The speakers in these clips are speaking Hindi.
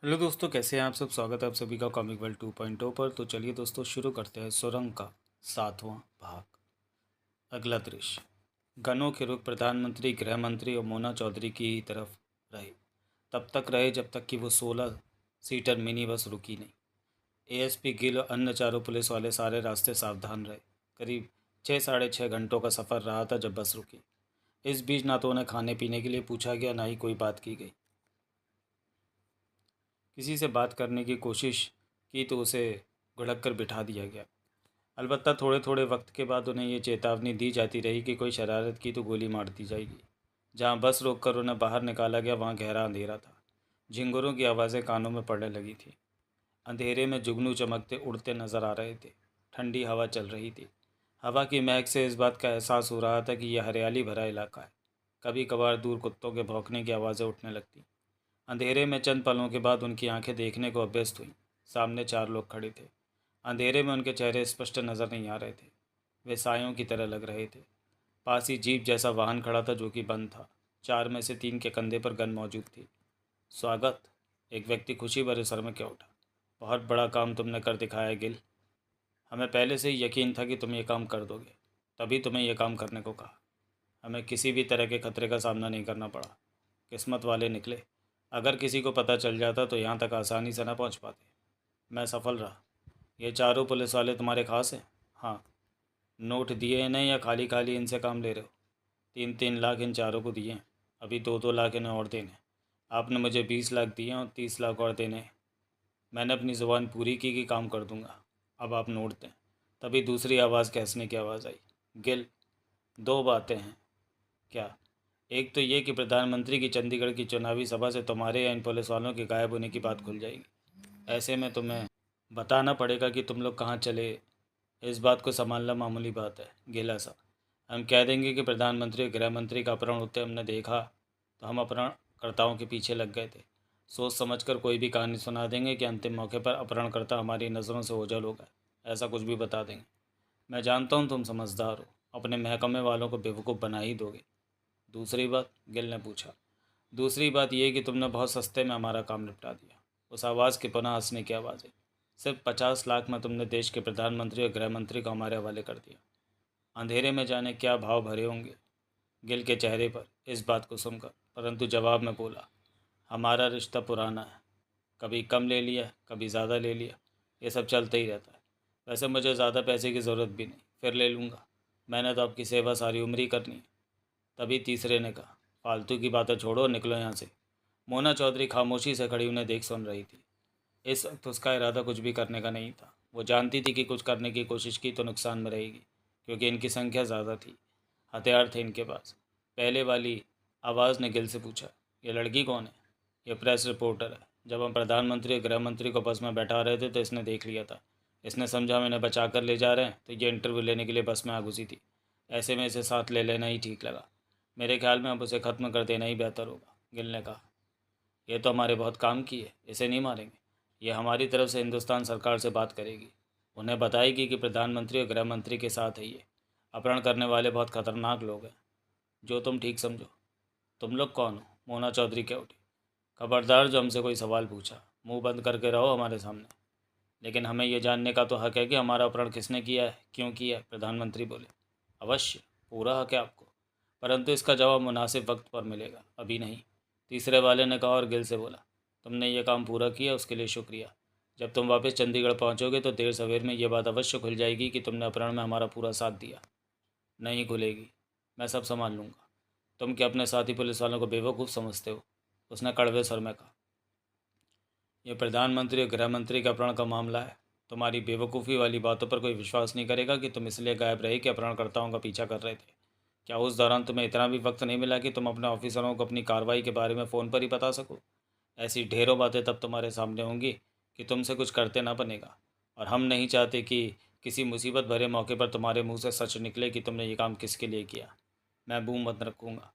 हेलो दोस्तों, कैसे हैं आप सब। स्वागत है आप सभी का कॉमिक वर्ल्ड 2.0 पर। तो चलिए दोस्तों, शुरू करते हैं सुरंग का 7वां भाग। अगला दृश्य। गनों के रुख प्रधानमंत्री, गृह मंत्री और मोना चौधरी की तरफ रहे। तब तक रहे जब तक कि वो 16 सीटर मिनी बस रुकी नहीं। एएसपी गिल और अन्य चारों पुलिस वाले सारे रास्ते सावधान रहे। करीब 6 साढ़े 6 घंटों का सफ़र रहा था जब बस रुकी। इस बीच ना तो उन्हें खाने पीने के लिए पूछा गया, ना ही कोई बात की गई। किसी से बात करने की कोशिश की तो उसे घुड़क कर बिठा दिया गया। अलबत्ता थोड़े थोड़े वक्त के बाद उन्हें ये चेतावनी दी जाती रही कि कोई शरारत की तो गोली मार दी जाएगी। जहाँ बस रोककर उन्हें बाहर निकाला गया वहाँ गहरा अंधेरा था। झिंगुरों की आवाज़ें कानों में पड़ने लगी थी। अंधेरे में जुगनू चमकते उड़ते नजर आ रहे थे। ठंडी हवा चल रही थी। हवा की महक से इस बात का एहसास हो रहा था कि यह हरियाली भरा इलाका है। कभी कभार दूर कुत्तों के भौंकने की आवाज़ें उठने लगती। अंधेरे में चंद पलों के बाद उनकी आंखें देखने को अभ्यस्त हुईं। सामने 4 लोग खड़े थे। अंधेरे में उनके चेहरे स्पष्ट नजर नहीं आ रहे थे। वे सायों की तरह लग रहे थे। पास ही जीप जैसा वाहन खड़ा था जो कि बंद था। 4 में से 3 के कंधे पर गन मौजूद थी। स्वागत। एक व्यक्ति खुशी भरे सर में कह उठा। बहुत बड़ा काम तुमने कर दिखाया गिल। हमें पहले से ही यकीन था कि तुम ये काम कर दोगे, तभी तुम्हें यह काम करने को कहा। हमें किसी भी तरह के खतरे का सामना नहीं करना पड़ा। किस्मत वाले निकले। अगर किसी को पता चल जाता तो यहाँ तक आसानी से न पहुँच पाते। मैं सफल रहा। ये चारों पुलिस वाले तुम्हारे खास हैं? हाँ। नोट दिए हैं नहीं या खाली खाली इनसे काम ले रहे हो? 3-3 लाख इन चारों को दिए हैं। अभी 2-2 लाख इन्हें और देने हैं। आपने मुझे 20 लाख दिए हैं और 30 लाख और देने हैं। मैंने अपनी ज़ुबान पूरी की कि काम कर दूंगा। अब आप नोट दें। तभी दूसरी आवाज़ के हंसने की आवाज़ आई। गिल, 2 बातें हैं। क्या? एक तो ये कि प्रधानमंत्री की चंडीगढ़ की चुनावी सभा से तुम्हारे या इन पुलिस वालों के गायब होने की बात खुल जाएगी। ऐसे में तुम्हें बताना पड़ेगा कि तुम लोग कहाँ चले। इस बात को संभालना मामूली बात है गिला सा। हम कह देंगे कि प्रधानमंत्री और गृह मंत्री का अपहरण होते हमने देखा तो हम अपहरणकर्ताओं के पीछे लग गए थे। सोच समझकर कोई भी कहानी सुना देंगे कि अंतिम मौके पर अपहरणकर्ता हमारी नज़रों से ओझल हो गए। ऐसा कुछ भी बता देंगे। मैं जानता हूँ तुम समझदार हो, अपने महकमे वालों को बेवकूफ़ बना ही दोगे। दूसरी बात, गिल ने पूछा। दूसरी बात यह कि तुमने बहुत सस्ते में हमारा काम निपटा दिया। उस आवाज़ के पुनः हंसने की आवाज़ है। सिर्फ 50 लाख में तुमने देश के प्रधानमंत्री और गृह मंत्री को हमारे हवाले कर दिया। अंधेरे में जाने क्या भाव भरे होंगे गिल के चेहरे पर इस बात को सुनकर, परंतु जवाब में बोला, हमारा रिश्ता पुराना है। कभी कम ले लिया, कभी ज़्यादा ले लिया, ये सब चलते ही रहता है। वैसे मुझे ज़्यादा पैसे की ज़रूरत भी नहीं, फिर ले लूँगा। मैंने तो आपकी सेवा सारी उम्र ही करनी है। तभी तीसरे ने कहा, फालतू की बातें छोड़ो, निकलो यहाँ से। मोना चौधरी खामोशी से खड़ी उन्हें देख सुन रही थी। इस वक्त उसका इरादा कुछ भी करने का नहीं था। वो जानती थी कि कुछ करने की कोशिश की तो नुकसान में रहेगी, क्योंकि इनकी संख्या ज़्यादा थी। हथियार थे इनके पास। पहले वाली आवाज़ ने गिल से पूछा, ये लड़की कौन है? ये प्रेस रिपोर्टर है। जब हम प्रधानमंत्री और गृह मंत्री को बस में बैठा रहे थे तो इसने देख लिया था। इसने समझा हम इन्हें बचा कर ले जा रहे हैं तो ये इंटरव्यू लेने के लिए बस में आ घुसी थी। ऐसे में इसे साथ ले लेना ही ठीक लगा। मेरे ख्याल में अब उसे ख़त्म कर देना ही बेहतर होगा, गिल ने कहा। ये तो हमारे बहुत काम की है, इसे नहीं मारेंगे। ये हमारी तरफ से हिंदुस्तान सरकार से बात करेगी। उन्हें बताएगी कि प्रधानमंत्री और गृह मंत्री के साथ है ये। अपहरण करने वाले बहुत खतरनाक लोग हैं। जो तुम ठीक समझो। तुम लोग कौन हो? मोना चौधरी कह उठी। खबरदार जो हमसे कोई सवाल पूछा, मुंह बंद करके रहो हमारे सामने। लेकिन हमें यह जानने का तो हक है कि हमारा अपहरण किसने किया है, क्यों किया है, प्रधानमंत्री बोले। अवश्य, पूरा हक है आपको, परंतु इसका जवाब मुनासिब वक्त पर मिलेगा, अभी नहीं। तीसरे वाले ने कहा और गिल से बोला, तुमने ये काम पूरा किया उसके लिए शुक्रिया। जब तुम वापस चंडीगढ़ पहुंचोगे तो देर सवेर में ये बात अवश्य खुल जाएगी कि तुमने अपहरण में हमारा पूरा साथ दिया। नहीं खुलेगी। मैं सब संभाल लूँगा। तुम क्या अपने साथी पुलिस वालों को बेवकूफ़ समझते हो? उसने कड़वे स्वर में कहा। यह प्रधानमंत्री और गृह मंत्री के अपहरण का मामला है। तुम्हारी बेवकूफ़ी वाली बातों पर कोई विश्वास नहीं करेगा कि तुम इसलिए गायब रहे कि अपहरणकर्ताओं का पीछा कर रहे थे। क्या उस दौरान तुम्हें इतना भी वक्त नहीं मिला कि तुम अपने ऑफिसरों को अपनी कार्रवाई के बारे में फ़ोन पर ही बता सको? ऐसी ढेरों बातें तब तुम्हारे सामने होंगी कि तुमसे कुछ करते ना बनेगा। और हम नहीं चाहते कि किसी मुसीबत भरे मौके पर तुम्हारे मुंह से सच निकले कि तुमने ये काम किसके लिए किया। मैं मुंह बंद रखूँगा।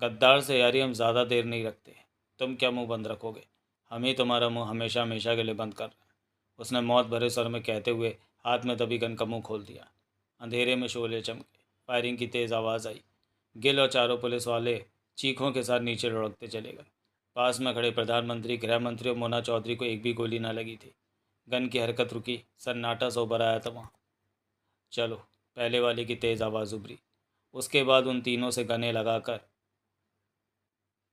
गद्दार से यारी हम ज़्यादा देर नहीं रखते। तुम क्या मुंह बंद रखोगे? हम ही तुम्हारा मुंह हमेशा हमेशा के लिए बंद कर रहे हैं। उसने मौत भरे स्वर में कहते हुए हाथ में दबी गन का मुंह खोल दिया। अंधेरे में शोले चमके। फायरिंग की तेज़ आवाज़ आई। गिल और चारों पुलिस वाले चीखों के साथ नीचे लुढ़कते चले गए। पास में खड़े प्रधानमंत्री, गृह मंत्री और मोना चौधरी को एक भी गोली न लगी थी। गन की हरकत रुकी, सन्नाटा सा उभर आया था वहाँ। चलो, पहले वाले की तेज़ आवाज़ उभरी। उसके बाद उन तीनों से गने लगाकर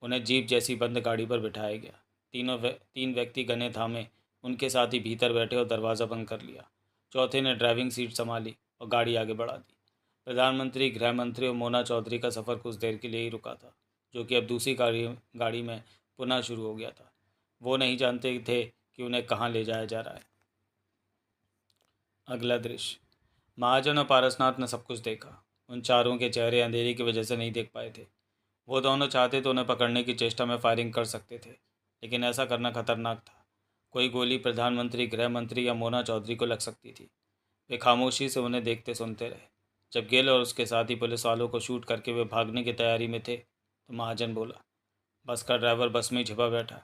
उन्हें जीप जैसी बंद गाड़ी पर बिठाया गया। तीन व्यक्ति गने थामे उनके साथ ही भीतर बैठे और दरवाज़ा बंद कर लिया। चौथे ने ड्राइविंग सीट संभाली और गाड़ी आगे बढ़ा दी। प्रधानमंत्री, गृह मंत्री और मोना चौधरी का सफ़र कुछ देर के लिए ही रुका था, जो कि अब दूसरी गाड़ी में पुनः शुरू हो गया था। वो नहीं जानते थे कि उन्हें कहाँ ले जाया जा रहा है। अगला दृश्य। महाजन और पारसनाथ ने सब कुछ देखा। उन चारों के चेहरे अंधेरे की वजह से नहीं देख पाए थे। वो दोनों चाहते तो उन्हें पकड़ने की चेष्टा में फायरिंग कर सकते थे, लेकिन ऐसा करना खतरनाक था। कोई गोली प्रधानमंत्री, गृह मंत्री या मोना चौधरी को लग सकती थी। वे खामोशी से उन्हें देखते सुनते रहे। जब गिल और उसके साथी पुलिस वालों को शूट करके वे भागने की तैयारी में थे, तो महाजन बोला, बस का ड्राइवर बस में ही छिपा बैठा है।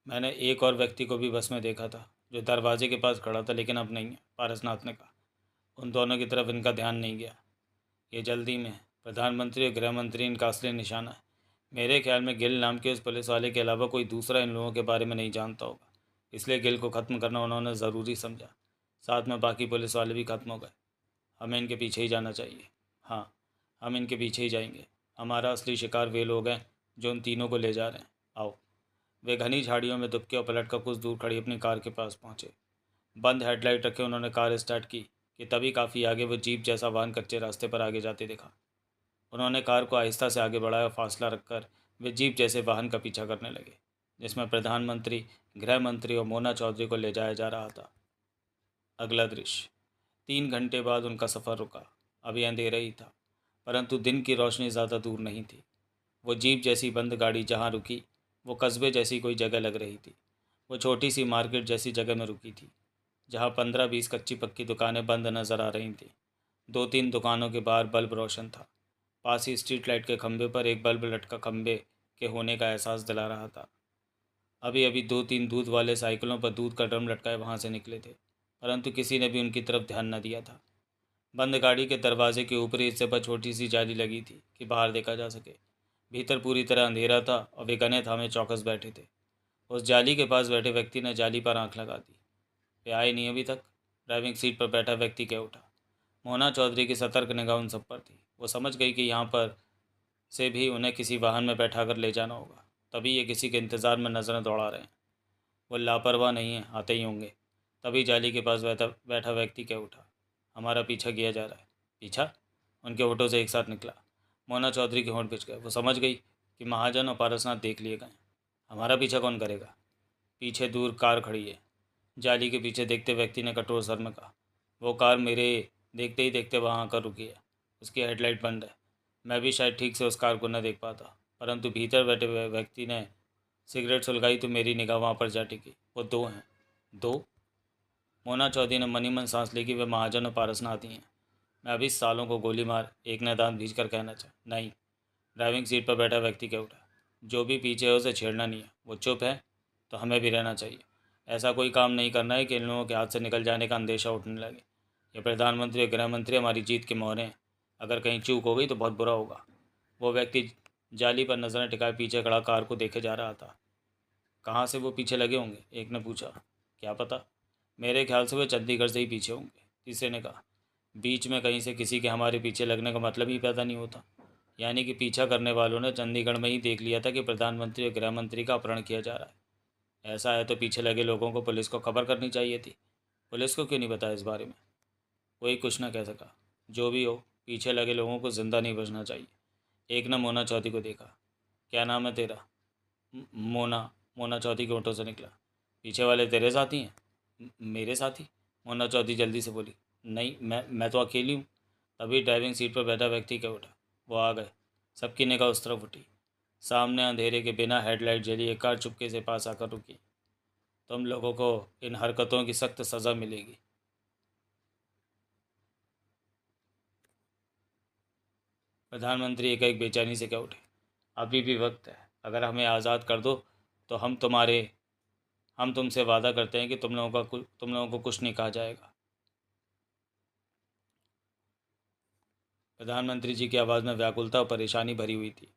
मैंने एक और व्यक्ति को भी बस में देखा था, जो दरवाजे के पास खड़ा था, लेकिन अब नहीं है, पारसनाथ ने कहा। उन दोनों की तरफ इनका ध्यान नहीं गया। ये जल्दी में है। प्रधानमंत्री और गृह मंत्री इनका असली निशाना है। मेरे ख्याल में गिल नाम के उस पुलिस वाले के अलावा कोई दूसरा इन लोगों के बारे में नहीं जानता होगा, इसलिए गिल को ख़त्म करना उन्होंने ज़रूरी समझा। साथ में बाकी पुलिस वाले भी खत्म हो गए। हमें इनके पीछे ही जाना चाहिए। हाँ, हम इनके पीछे ही जाएंगे। हमारा असली शिकार वे लोग हैं जो उन तीनों को ले जा रहे हैं। आओ। वे घनी झाड़ियों में दुबके और पलट कर कुछ दूर खड़ी अपनी कार के पास पहुँचे। बंद हेडलाइट रखे उन्होंने कार स्टार्ट की कि तभी काफ़ी आगे वो जीप जैसा वाहन कच्चे रास्ते पर आगे जाते देखा। उन्होंने कार को आहिस्ता से आगे बढ़ाया और फासला रखकर वे जीप जैसे वाहन का पीछा करने लगे, जिसमें प्रधानमंत्री, गृह मंत्री और मोना चौधरी को ले जाया जा रहा था। अगला दृश्य। 3 घंटे बाद उनका सफ़र रुका। अभी अंधेरा ही था, परंतु दिन की रोशनी ज़्यादा दूर नहीं थी। वो जीप जैसी बंद गाड़ी जहाँ रुकी, वो कस्बे जैसी कोई जगह लग रही थी। वो छोटी सी मार्केट जैसी जगह में रुकी थी, जहाँ 15-20 कच्ची पक्की दुकानें बंद नज़र आ रही थीं। 2-3 दुकानों के बाहर बल्ब रोशन था। पास ही स्ट्रीट लाइट के खंभे पर एक बल्ब लटका खंभे के होने का एहसास दिला रहा था। अभी अभी 2-3 दूध वाले साइकिलों पर दूध का ड्रम लटकाए वहाँ से निकले थे, परंतु किसी ने भी उनकी तरफ ध्यान न दिया था। बंद गाड़ी के दरवाजे के ऊपरी हिस्से पर छोटी सी जाली लगी थी कि बाहर देखा जा सके। भीतर पूरी तरह अंधेरा था और वे गने थामे चौकस बैठे थे। उस जाली के पास बैठे व्यक्ति ने जाली पर आंख लगा दी। वे आए नहीं अभी तक। ड्राइविंग सीट पर बैठा व्यक्ति कह उठा। मोना चौधरी की सतर्क निगाह उन सब पर थी। वो समझ गई कि यहाँ पर से भी उन्हें किसी वाहन में बैठा कर ले जाना होगा, तभी ये किसी के इंतज़ार में नज़रें दौड़ा रहे हैं। वो लापरवाह नहीं है, आते ही होंगे। तभी जाली के पास बैठा व्यक्ति कह उठा, हमारा पीछा किया जा रहा है। पीछा? उनके होठों से एक साथ निकला। मोना चौधरी के होंठ पिच गए। वो समझ गई कि महाजन और पारसनाथ देख लिए गए। हमारा पीछा कौन करेगा? पीछे दूर कार खड़ी है। जाली के पीछे देखते व्यक्ति ने कठोर स्वर में कहा। वो कार मेरे देखते ही देखते वहाँ आकर रुकी है। उसकी हेडलाइट बंद है। मैं भी शायद ठीक से उस कार को न देख पाता, परंतु भीतर बैठे हुए व्यक्ति ने सिगरेट सुलगाई तो मेरी निगाह वहाँ पर जा टिकी। वो दो हैं। दो? मोना चौधरी ने मनी मन सांस ली कि वे महाजन और पारसनाथ ही हैं। मैं अभी सालों को गोली मार, एक ने दांत भींच कर कहना चाहा। नहीं। ड्राइविंग सीट पर बैठा व्यक्ति कह उठा। जो भी पीछे है उसे छेड़ना नहीं है। वो चुप है तो हमें भी रहना चाहिए। ऐसा कोई काम नहीं करना है कि इन लोगों के हाथ से निकल जाने का अंदेशा उठने लगे। ये प्रधानमंत्री और गृह मंत्री हमारी जीत के मोहरे हैं। अगर कहीं चूक हो गई तो बहुत बुरा होगा। वो व्यक्ति जाली पर नजरें टिकाए पीछे खड़ा कार को देखे जा रहा था। कहाँ से वो पीछे लगे होंगे? एक ने पूछा। क्या पता, मेरे ख्याल से वे चंडीगढ़ से ही पीछे होंगे। तीसरे ने कहा। बीच में कहीं से किसी के हमारे पीछे लगने का मतलब ही पैदा नहीं होता। यानी कि पीछा करने वालों ने चंडीगढ़ में ही देख लिया था कि प्रधानमंत्री और गृह मंत्री का अपहरण किया जा रहा है। ऐसा है तो पीछे लगे लोगों को पुलिस को खबर करनी चाहिए थी। पुलिस को क्यों नहीं बताया इस बारे में? कोई कुछ न कह सका। जो भी हो, पीछे लगे लोगों को जिंदा नहीं बचना चाहिए। एक ने मोना चौधरी को देखा। क्या नाम है तेरा? मोना। मोना चौधरी के होठों से निकला। पीछे वाले तेरे साथी हैं? मेरे साथी? मोना चौधरी जल्दी से बोली। नहीं, मैं तो अकेली हूँ। तभी ड्राइविंग सीट पर बैठा व्यक्ति कह उठा। वो आ गए। सबकी निगाह उस तरफ उठी। सामने अंधेरे के बिना हेडलाइट जली एक कार चुपके से पास आकर रुकी। तुम लोगों को इन हरकतों की सख्त सज़ा मिलेगी। प्रधानमंत्री एक बेचैनी से कह उठे। अभी भी वक्त है। अगर हमें आज़ाद कर दो तो हम तुमसे वादा करते हैं कि तुम लोगों को कुछ नहीं कहा जाएगा। प्रधानमंत्री जी की आवाज़ में व्याकुलता और परेशानी भरी हुई थी।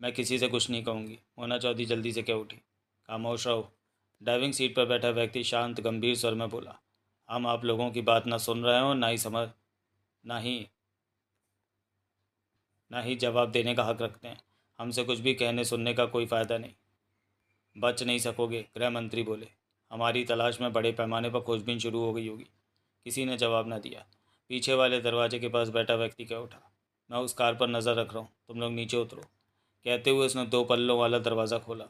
मैं किसी से कुछ नहीं कहूँगी। मोना चौधरी जल्दी से कह उठी। खामोश रहो। ड्राइविंग सीट पर बैठा व्यक्ति शांत गंभीर स्वर में बोला। हम आप लोगों की बात ना सुन रहे हैं और ना ही ना ही जवाब देने का हक रखते हैं। हमसे कुछ भी कहने सुनने का कोई फ़ायदा नहीं। बच नहीं सकोगे, गृह मंत्री बोले। हमारी तलाश में बड़े पैमाने पर खोजबीन शुरू हो गई होगी। किसी ने जवाब न दिया। पीछे वाले दरवाजे के पास बैठा व्यक्ति कह उठा। मैं उस कार पर नज़र रख रहा हूँ, तुम लोग नीचे उतरो। कहते हुए उसने 2 पल्लों वाला दरवाज़ा खोला।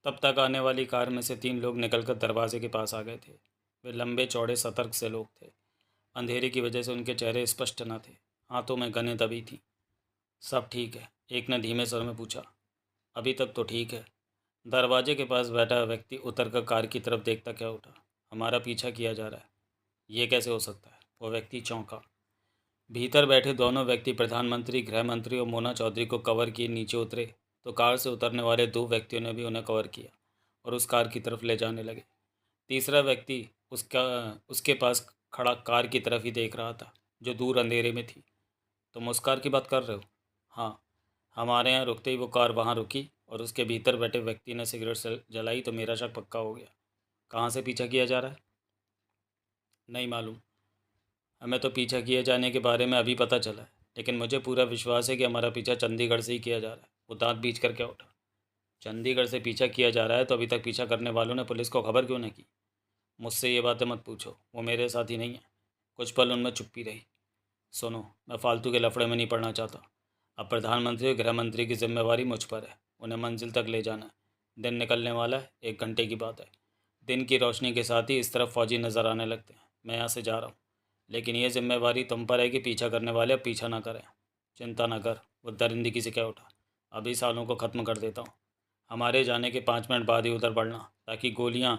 तब तक आने वाली कार में से 3 लोग निकलकर दरवाजे के पास आ गए थे। वे लंबे चौड़े सतर्क से लोग थे। अंधेरे की वजह से उनके चेहरे स्पष्ट न थे। हाथों में गनें दबी थीं। सब ठीक है? एक ने धीमे स्वर में पूछा। अभी तक तो ठीक है। दरवाजे के पास बैठा व्यक्ति उतरकर कार की तरफ देखता क्या उठा। हमारा पीछा किया जा रहा है, ये कैसे हो सकता है? वो व्यक्ति चौंका। भीतर बैठे दोनों व्यक्ति प्रधानमंत्री, गृह मंत्री और मोना चौधरी को कवर किए नीचे उतरे तो कार से उतरने वाले 2 व्यक्तियों ने भी उन्हें कवर किया और उस कार की तरफ ले जाने लगे। तीसरा व्यक्ति उसके पास खड़ा कार की तरफ ही देख रहा था, जो दूर अंधेरे में थी। तुम उस कार की बात कर रहे हो? हाँ। हमारे यहाँ रुकते ही वो कार वहाँ रुकी और उसके भीतर बैठे व्यक्ति ने सिगरेट जलाई तो मेरा शक पक्का हो गया। कहाँ से पीछा किया जा रहा है? नहीं मालूम। हमें तो पीछा किए जाने के बारे में अभी पता चला है, लेकिन मुझे पूरा विश्वास है कि हमारा पीछा चंडीगढ़ से ही किया जा रहा है। वो दांत बीच कर क्या उठा। चंडीगढ़ से पीछा किया जा रहा है तो अभी तक पीछा करने वालों ने पुलिस को खबर क्यों नहीं की? मुझसे ये बातें मत पूछो, वो मेरे साथ ही नहीं है। कुछ पल उनमें चुप्पी रही। सुनो, मैं फालतू के लफड़े में नहीं पड़ना चाहता। अब प्रधानमंत्री और गृह मंत्री की जिम्मेवारी मुझ पर है। उन्हें मंजिल तक ले जाना है। दिन निकलने वाला है, 1 घंटे की बात है। दिन की रोशनी के साथ ही इस तरफ फौजी नज़र आने लगते हैं। मैं यहाँ से जा रहा हूँ, लेकिन ये जिम्मेवारी तुम पर है कि पीछा करने वाले अब पीछा ना करें। चिंता ना कर, वो दरिंदगी से क्या उठा। अभी सालों को ख़त्म कर देता हूँ। हमारे जाने के 5 मिनट बाद ही उधर बढ़ना, ताकि गोलियाँ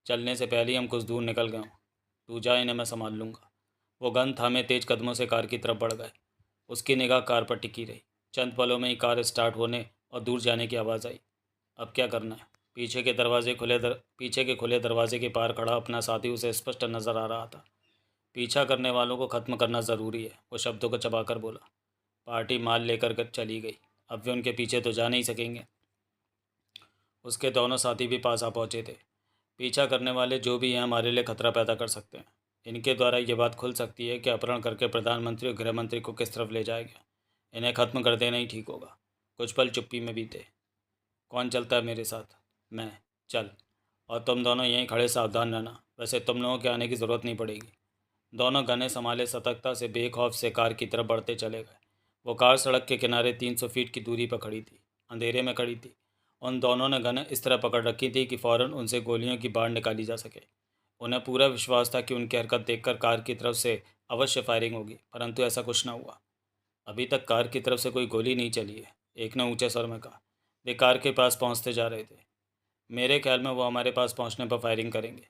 चलने से पहले ही हम कुछ दूर निकल गए हों। तू जा, इन्हें मैं संभाल लूँगा। वो गन थामे तेज कदमों से कार की तरफ बढ़ गए। उसकी निगाह कार पर टिकी रही। चंद पलों में ही कार स्टार्ट होने और दूर जाने की आवाज़ आई। अब क्या करना है? पीछे के खुले दरवाजे के पार खड़ा अपना साथी उसे स्पष्ट नजर आ रहा था। पीछा करने वालों को ख़त्म करना ज़रूरी है, वो शब्दों को चबाकर बोला। पार्टी माल लेकर चली गई, अब वे उनके पीछे तो जा नहीं सकेंगे। उसके दोनों साथी भी पास आ पहुँचे थे। पीछा करने वाले जो भी हैं हमारे लिए खतरा पैदा कर सकते हैं। इनके द्वारा ये बात खुल सकती है कि अपहरण करके प्रधानमंत्री और गृह मंत्री को किस तरफ ले जाया गया। इन्हें ख़त्म कर देना ही ठीक होगा। कुछ पल चुप्पी में बीते। कौन चलता है मेरे साथ? मैं। चल। और तुम दोनों यहीं खड़े सावधान रहना। वैसे तुम लोगों के आने की ज़रूरत नहीं पड़ेगी। दोनों गने संभाले सतर्कता से बेखौफ से कार की तरफ बढ़ते चले गए। वो कार सड़क के किनारे 300 फीट की दूरी पर खड़ी थी, अंधेरे में खड़ी थी। उन दोनों ने गन इस तरह पकड़ रखी थी कि फ़ौरन उनसे गोलियों की बाढ़ निकाली जा सके। उन्हें पूरा विश्वास था कि उनकी हरकत देखकर कार की तरफ से अवश्य फायरिंग होगी, परंतु ऐसा कुछ न हुआ। अभी तक कार की तरफ से कोई गोली नहीं चली है, एक ने ऊंचे स्वर में कहा। वे कार के पास पहुंचते जा रहे थे। मेरे ख्याल में वो हमारे पास पहुंचने पर फायरिंग करेंगे।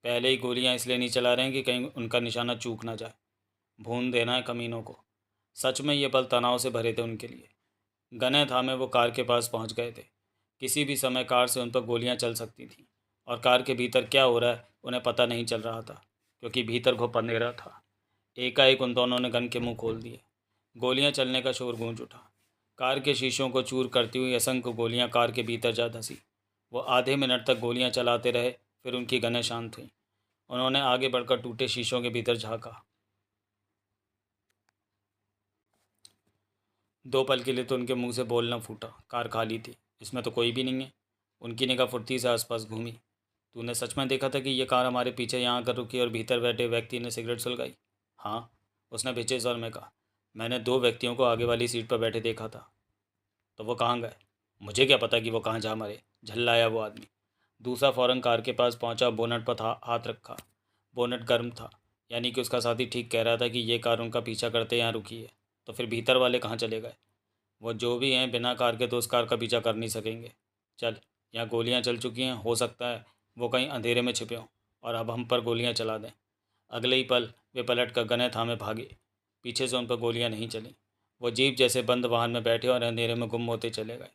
पहले ही गोलियां इसलिए नहीं चला रहे हैं कि कहीं उनका निशाना चूक ना जाए। भून देना है कमीनों को। सच में ये पल तनाव से भरे थे उनके लिए। गने थामे वो कार के पास पहुंच गए थे। किसी भी समय कार से उन पर गोलियां चल सकती थीं और कार के भीतर क्या हो रहा है उन्हें पता नहीं चल रहा था, क्योंकि भीतर घुप अंधेरा था। एकाएक उन दोनों ने गन के मुंह खोल दिए। गोलियां चलने का शोर गूंज उठा। कार के शीशों को चूर करती हुई असंख्य गोलियां कार के भीतर जा धंसी। वो आधे मिनट तक गोलियां चलाते रहे, फिर उनकी गनें शांत हुईं। उन्होंने आगे बढ़कर टूटे शीशों के भीतर झाँका। 2 पल के लिए तो उनके मुंह से बोलना फूटा। कार खाली थी, इसमें तो कोई भी नहीं है। उनकी निगाह फुर्ती से आसपास घूमी। तूने सच में देखा था कि ये कार हमारे पीछे यहाँ आकर रुकी और भीतर बैठे व्यक्ति ने सिगरेट सुलगाई? हाँ, उसने भिचे स्वर में कहा। मैंने 2 व्यक्तियों को आगे वाली सीट पर बैठे देखा था। तो वो कहाँ गए? मुझे क्या पता कि वो कहाँ जा मरे, झल्लाया वो आदमी। दूसरा फ़ौरन कार के पास पहुंचा, बोनट पर हाथ रखा। बोनट गर्म था, यानी कि उसका साथी ठीक कह रहा था कि ये कार उनका पीछा करते यहाँ रुकी है। तो फिर भीतर वाले कहाँ चले गए? वो जो भी हैं बिना कार के तो उस कार का पीछा कर नहीं सकेंगे। चल, यहाँ गोलियाँ चल चुकी हैं, हो सकता है वो कहीं अंधेरे में छिपे हों और अब हम पर गोलियाँ चला दें। अगले ही पल वे पलट कर गने थामे भागे। पीछे से उन पर गोलियाँ नहीं चलीं। वो जीप जैसे बंद वाहन में बैठे और अंधेरे में गुम होते चले गए।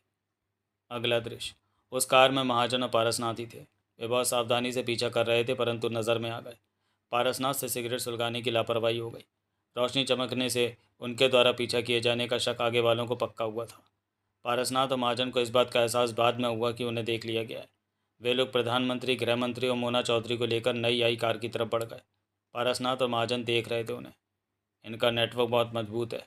अगला दृश्य। उस कार में महाजन और पारसनाथ ही थे। वे बहुत सावधानी से पीछा कर रहे थे, परंतु नज़र में आ गए। पारसनाथ से सिगरेट सुलगाने की लापरवाही हो गई। रोशनी चमकने से उनके द्वारा पीछा किए जाने का शक आगे वालों को पक्का हुआ था। पारसनाथ और महाजन को इस बात का एहसास बाद में हुआ कि उन्हें देख लिया गया है। वे लोग प्रधानमंत्री, गृह मंत्री और मोना चौधरी को लेकर नई आई कार की तरफ बढ़ गए। पारसनाथ और महाजन देख रहे थे उन्हें। इनका नेटवर्क बहुत मजबूत है,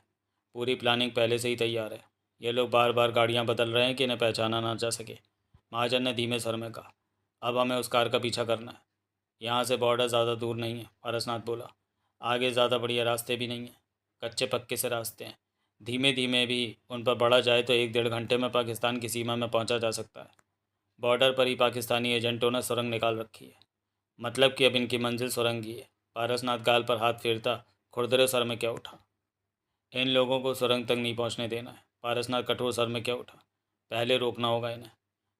पूरी प्लानिंग पहले से ही तैयार है। ये लोग बार बार गाड़ियाँ बदल रहे हैं कि इन्हें पहचाना ना जा सके। महाजन ने धीमे स्वर में कहा, अब हमें उस कार का पीछा करना है। यहाँ से बॉर्डर ज़्यादा दूर नहीं है, पारसनाथ बोला। आगे ज़्यादा बढ़िया रास्ते भी नहीं हैं, कच्चे पक्के से रास्ते हैं। धीमे धीमे भी उन पर बढ़ा जाए तो 1-1.5 घंटे में पाकिस्तान की सीमा में पहुंचा जा सकता है। बॉर्डर पर ही पाकिस्तानी एजेंटों ने सुरंग निकाल रखी है, मतलब कि अब इनकी मंजिल सुरंग ही है। पारसनाथ गाल पर हाथ फेरता खुरदरे सर में क्या उठा। इन लोगों को सुरंग तक नहीं पहुंचने देना है। पारसनाथ कठोर सर में क्या उठा। पहले रोकना होगा इन्हें।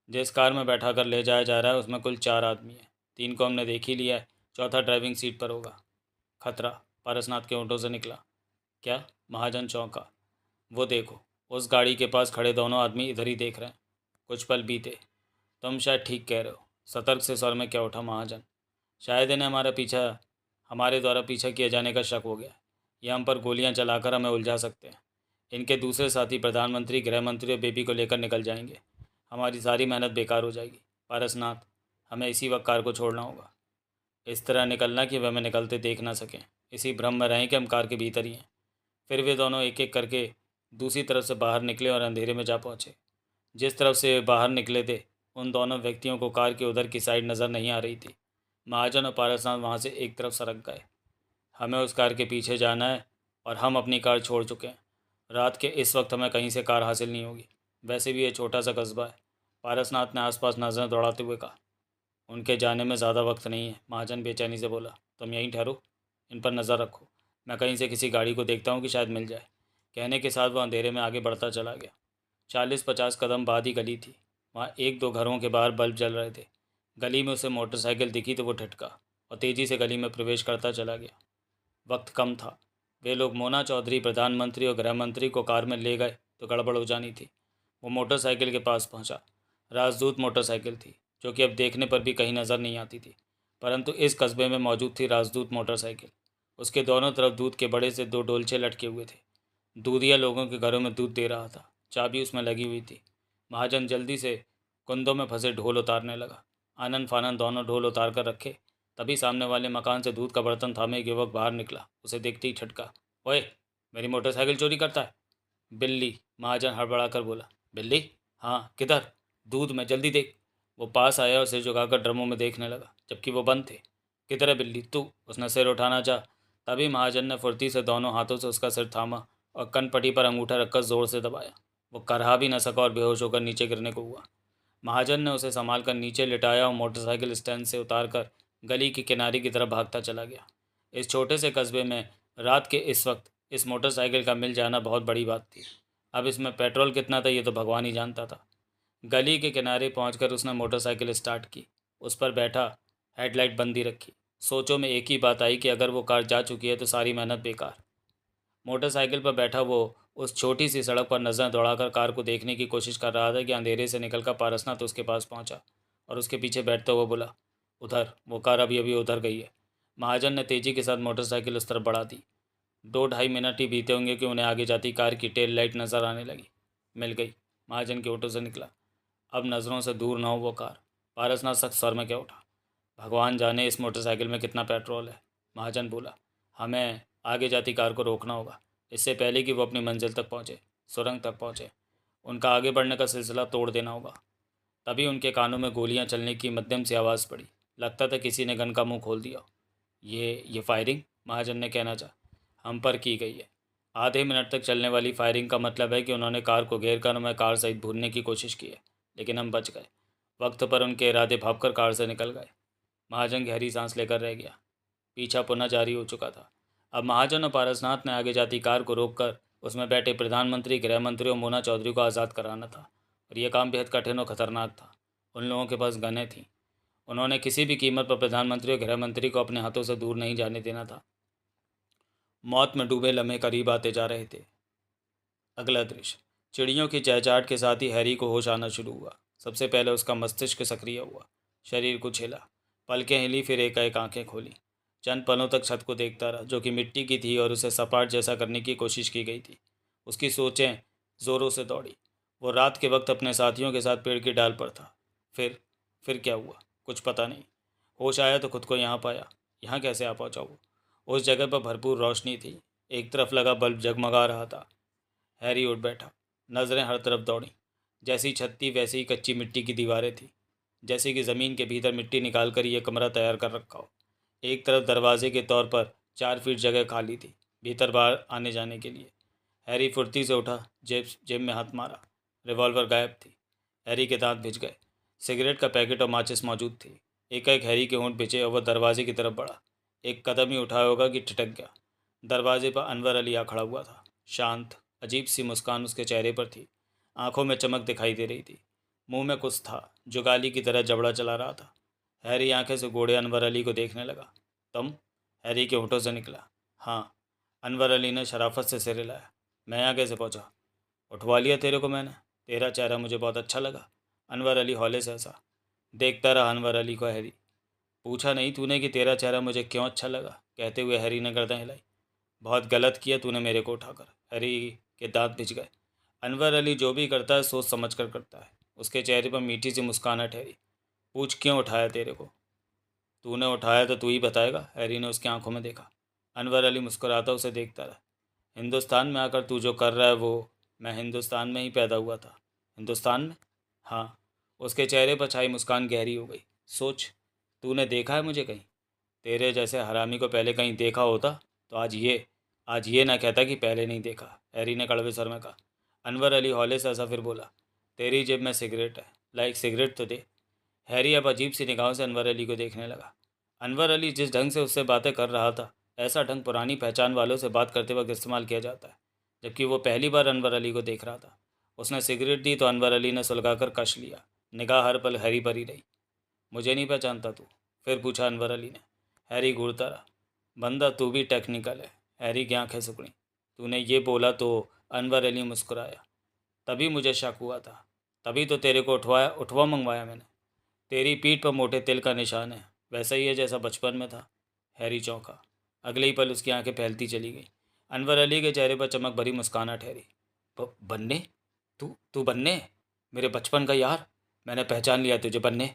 जिस कार में बैठा कर ले जाया जा रहा है उसमें कुल 4 आदमी हैं। 3 को हमने देख ही लिया है, चौथा ड्राइविंग सीट पर होगा। खतरा, पारसनाथ के होंठों से निकला। क्या? महाजन चौंका। वो देखो, उस गाड़ी के पास खड़े दोनों आदमी इधर ही देख रहे हैं। कुछ पल बीते। तुम शायद ठीक कह रहे हो, सतर्क से स्वर में क्या उठा महाजन। शायद इन्हें हमारे द्वारा पीछा किए जाने का शक हो गया। ये हम पर गोलियां चलाकर हमें उलझा सकते हैं। इनके दूसरे साथी प्रधानमंत्री, गृह मंत्री और बेबी को लेकर निकल जाएंगे। हमारी सारी मेहनत बेकार हो जाएगी। पारसनाथ, हमें इसी वक्त कार को छोड़ना होगा। इस तरह निकलना कि वे हमें निकलते देख ना सकें। इसी भ्रम में रहें कि हम कार के भीतर ही हैं। फिर वे दोनों एक एक करके दूसरी तरफ से बाहर निकले और अंधेरे में जा पहुँचे। जिस तरफ से वे बाहर निकले थे, उन दोनों व्यक्तियों को कार के उधर की साइड नज़र नहीं आ रही थी। महाजन और पारसनाथ वहाँ से एक तरफ सरक गए। हमें उस कार के पीछे जाना है और हम अपनी कार छोड़ चुके हैं। रात के इस वक्त हमें कहीं से कार हासिल नहीं होगी। वैसे भी ये छोटा सा कस्बा है। पारसनाथ ने आसपास नजरें दौड़ाते हुए कहा। उनके जाने में ज़्यादा वक्त नहीं है, महाजन बेचैनी से बोला। तुम यहीं ठहरो, इन पर नज़र रखो। मैं कहीं से किसी गाड़ी को देखता हूँ कि शायद मिल जाए। कहने के साथ वह अंधेरे में आगे बढ़ता चला गया। 40-50 कदम बाद ही गली थी। वहाँ 1-2 घरों के बाहर बल्ब जल रहे थे। गली में उसे मोटरसाइकिल दिखी तो वो ठटका और तेज़ी से गली में प्रवेश करता चला गया। वक्त कम था। वे लोग मोना चौधरी, प्रधानमंत्री और गृह मंत्री को कार में ले गए तो गड़बड़ हो जानी थी। वो मोटरसाइकिल के पास पहुंचा। राजदूत मोटरसाइकिल थी, जो कि अब देखने पर भी कहीं नज़र नहीं आती थी, परंतु इस कस्बे में मौजूद थी राजदूत मोटरसाइकिल। उसके दोनों तरफ दूध के बड़े से 2 डोलचे लटके हुए थे। दूधिया लोगों के घरों में दूध दे रहा था। चाबी उसमें लगी हुई थी। महाजन जल्दी से कुंदों में फंसे ढोल उतारने लगा। आनन फानन दोनों ढोल उतार कर रखे। तभी सामने वाले मकान से दूध का बर्तन थामे एक युवक बाहर निकला। उसे देखते ही छटका। ओए, मेरी मोटरसाइकिल चोरी करता है? बिल्ली, महाजन हड़बड़ा कर बोला। बिल्ली? हाँ, किधर? दूध में, जल्दी देख। वो पास आया और सिर झुकाकर ड्रमों में देखने लगा, जबकि वो बंद थे। किधर है बिल्ली? तू? उसने सिर उठाना चाहा, तभी महाजन ने फुर्ती से दोनों हाथों से उसका सिर थामा और कनपटी पर अंगूठा रखकर जोर से दबाया। वो करहा भी न सका और बेहोश होकर नीचे गिरने को हुआ। महाजन ने उसे संभाल कर नीचे लिटाया और मोटरसाइकिल स्टैंड से उतारकर गली के किनारे की तरफ भागता चला गया। इस छोटे से कस्बे में रात के इस वक्त इस मोटरसाइकिल का मिल जाना बहुत बड़ी बात थी। अब इसमें पेट्रोल कितना था ये तो भगवान ही जानता था। गली के किनारे पहुंचकर उसने मोटरसाइकिल स्टार्ट की। उस पर बैठा, हेडलाइट बंदी रखी। सोचों में एक ही बात आई कि अगर वो कार जा चुकी है तो सारी मेहनत बेकार। मोटरसाइकिल पर बैठा वो उस छोटी सी सड़क पर नज़र दौड़ाकर कार को देखने की कोशिश कर रहा था कि अंधेरे से निकलकर पारसनाथ उसके पास पहुंचा और उसके पीछे बैठते हुए बोला, उधर, वो कार अभी अभी उधर गई है। महाजन ने तेज़ी के साथ मोटरसाइकिल उस तरफ बढ़ा दी। 2-2.5 मिनट ही बीते होंगे कि उन्हें आगे जाती कार की टेल लाइट नज़र आने लगी। मिल गई, महाजन के ऑटो से निकला। अब नज़रों से दूर न हो वो कार। पारसनाथ सख्त स्वर में क्या उठा। भगवान जाने इस मोटरसाइकिल में कितना पेट्रोल है, महाजन बोला। हमें आगे जाती कार को रोकना होगा, इससे पहले कि वो अपनी मंजिल तक पहुँचे, सुरंग तक पहुँचे। उनका आगे बढ़ने का सिलसिला तोड़ देना होगा। तभी उनके कानों में गोलियां चलने की मध्यम सी आवाज़ पड़ी। लगता था किसी ने गन का मुंह खोल दिया। ये फायरिंग, महाजन ने कहना चाहा। हम पर की गई है। आधे मिनट तक चलने वाली फायरिंग का मतलब है कि उन्होंने कार को घेर कर हमें कार सहित भूनने की कोशिश की है, लेकिन हम बच गए। वक्त पर उनके इरादे भांपकर कार से निकल गए। महाजन गहरी सांस लेकर रह गया। पीछा पुनः जारी हो चुका था। अब महाजन और पारसनाथ ने आगे जाती कार को रोककर उसमें बैठे प्रधानमंत्री, गृह मंत्री और मोना चौधरी को आज़ाद कराना था, और यह काम बेहद कठिन और खतरनाक था। उन लोगों के पास गनें थीं। उन्होंने किसी भी कीमत पर प्रधानमंत्री और गृह मंत्री को अपने हाथों से दूर नहीं जाने देना था। मौत में डूबे लम्हे करीब आते जा रहे थे। अगला दृश्य। चिड़ियों की चहचहाट के साथ ही हैरी को होश आना शुरू हुआ। सबसे पहले उसका मस्तिष्क सक्रिय हुआ। शरीर कुछ हिला, पलकें हिली, फिर एकाएक आंखें खोली। चंद पलों तक छत को देखता रहा, जो कि मिट्टी की थी और उसे सपाट जैसा करने की कोशिश की गई थी। उसकी सोचें ज़ोरों से दौड़ी। वो रात के वक्त अपने साथियों के साथ पेड़ की डाल पर था। फिर क्या हुआ? कुछ पता नहीं। होश आया तो खुद को यहाँ पाया। यहाँ कैसे आ पहुँचा वो? उस जगह पर भरपूर रोशनी थी। एक तरफ लगा बल्ब जगमगा रहा था। हैरी उठ बैठा। नज़रें हर तरफ दौड़ी। जैसी छत थी वैसी ही कच्ची मिट्टी की दीवारें थी, जैसे कि ज़मीन के भीतर मिट्टी निकाल कर यह कमरा तैयार कर रखा हो। एक तरफ दरवाजे के तौर पर 4 फीट जगह खाली थी भीतर बाहर आने जाने के लिए। हैरी फुर्ती से उठा, जेब जेब में हाथ मारा। रिवॉल्वर गायब थी। हैरी के दांत भिज गए। सिगरेट का पैकेट और माचिस मौजूद थी। एकाएक हैरी के होंठ बिचे और वह दरवाजे की तरफ बढ़ा। एक कदम ही उठाया होगा कि ठिठक गया। दरवाजे पर अनवर अली आ खड़ा हुआ था। शांत, अजीब सी मुस्कान उसके चेहरे पर थी। आंखों में चमक दिखाई दे रही थी। मुंह में कुछ था जो गाली की तरह जबड़ा चला रहा था। हैरी आंखें से गोड़े अनवर अली को देखने लगा। तुम? हैरी के होठों से निकला। हाँ। अनवर अली ने शराफत से सिर हिलाया। मैं यहाँ कैसे पहुँचा? उठवा लिया तेरे को मैंने। तेरा चेहरा मुझे बहुत अच्छा लगा। अनवर अली हौले से हंसा। देखता रहा अनवर अली को हैरी। पूछा नहीं तूने कि तेरा चेहरा मुझे क्यों अच्छा लगा? कहते हुए हैरी ने गर्दन हिलाई। बहुत गलत किया तूने मेरे को उठाकर। हैरी के दांत भिज गए। अनवर अली जो भी करता है सोच समझ कर करता है। उसके चेहरे पर मीठी सी मुस्कान ठहरी। पूछ क्यों उठाया तेरे को? तूने उठाया तो तू ही बताएगा। हैरी ने उसकी आंखों में देखा। अनवर अली मुस्कुराता उसे देखता रहा। हिंदुस्तान में आकर तू जो कर रहा है वो, मैं हिंदुस्तान में ही पैदा हुआ था। हिंदुस्तान में? हाँ। उसके चेहरे पर छाई मुस्कान गहरी हो गई। सोच, तूने देखा है मुझे कहीं? तेरे जैसे हरामी को पहले कहीं देखा होता तो आज ये ना कहता कि पहले नहीं देखा। हैरी ने कड़वे स्वर में कहा। अनवर अली हौले से ऐसा फिर बोला। तेरी जेब में सिगरेट है, लाइक सिगरेट तो दे। हैरी अब अजीब सी निगाहों से अनवर अली को देखने लगा। अनवर अली जिस ढंग से उससे बातें कर रहा था, ऐसा ढंग पुरानी पहचान वालों से बात करते वक्त इस्तेमाल किया जाता है। जबकि वो पहली बार अनवर अली को देख रहा था। उसने सिगरेट दी तो अनवर अली ने सुलगाकर कश लिया। निगाह हर पल हैरी पर ही रही। मुझे नहीं पहचानता तू? फिर पूछा अनवर अली ने। हैरी घूरता रहा। बंदा तू भी टेक्निकल है। हैरी की आंखें सिकुड़ी। तूने ये बोला तो? अनवर अली मुस्कुराया। तभी मुझे शक हुआ था। तभी तो तेरे को उठवा मंगवाया मैंने। तेरी पीठ पर मोटे तिल का निशान है, वैसा ही है जैसा बचपन में था। हैरी चौंका। अगले ही पल उसकी आंखें फैलती चली गई। अनवर अली के चेहरे पर चमक भरी मुस्कान ठहरी। बन्ने? तू बन्ने? मेरे बचपन का यार? मैंने पहचान लिया तुझे बन्ने।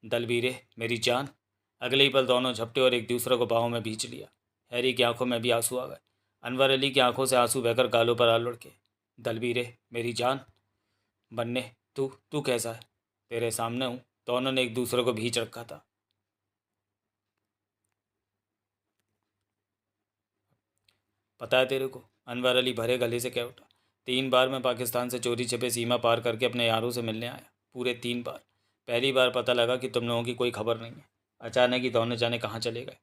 दलवीरे, मेरी जान। अगले ही पल दोनों झपटे और एक दूसरे को बाहों में भींच लिया। हैरी की आंखों में भी आंसू आ गए। अनवर अली की आंखों से आंसू बहकर गालों पर आ लुढ़के। दलवीरे, मेरी जान। बन्ने, तू तू कैसा है? तेरे सामने हूँ। दोनों ने एक दूसरे को भींच रखा था। पता है तेरे को? अनवर अली भरे गले से कह उठा। 3 बार मैं पाकिस्तान से चोरी छिपे सीमा पार करके अपने यारों से मिलने आया। पूरे 3 बार। पहली बार पता लगा कि तुम लोगों की कोई खबर नहीं है। अचानक ही दोनों जाने कहाँ चले गए।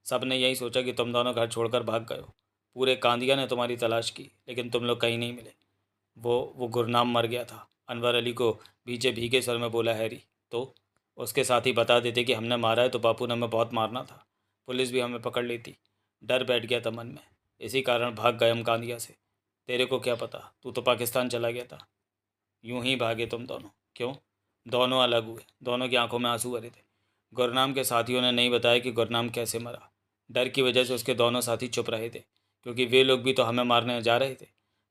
सब ने यही सोचा कि तुम दोनों घर छोड़कर भाग गए हो। पूरे कांदिया ने तुम्हारी तलाश की, लेकिन तुम लोग कहीं नहीं मिले। वो गुरनाम मर गया था। अनवर अली को भीगे भीगे स्वर में बोला हैरी। तो उसके साथ ही बता देते कि हमने मारा है तो बापू ने हमें बहुत मारना था। पुलिस भी हमें पकड़ लेती। डर बैठ गया था मन में। इसी कारण भाग गए हम कांदिया से। तेरे को क्या पता, तू तो पाकिस्तान चला गया था। यूं ही भागे तुम दोनों? क्यों? दोनों अलग हुए। दोनों की आंखों में आंसू भरे थे। गुरनाम के साथियों ने नहीं बताया कि गुरनाम कैसे मरा। डर की वजह से उसके दोनों साथी चुप रहे थे, क्योंकि वे लोग भी तो हमें मारने जा रहे थे।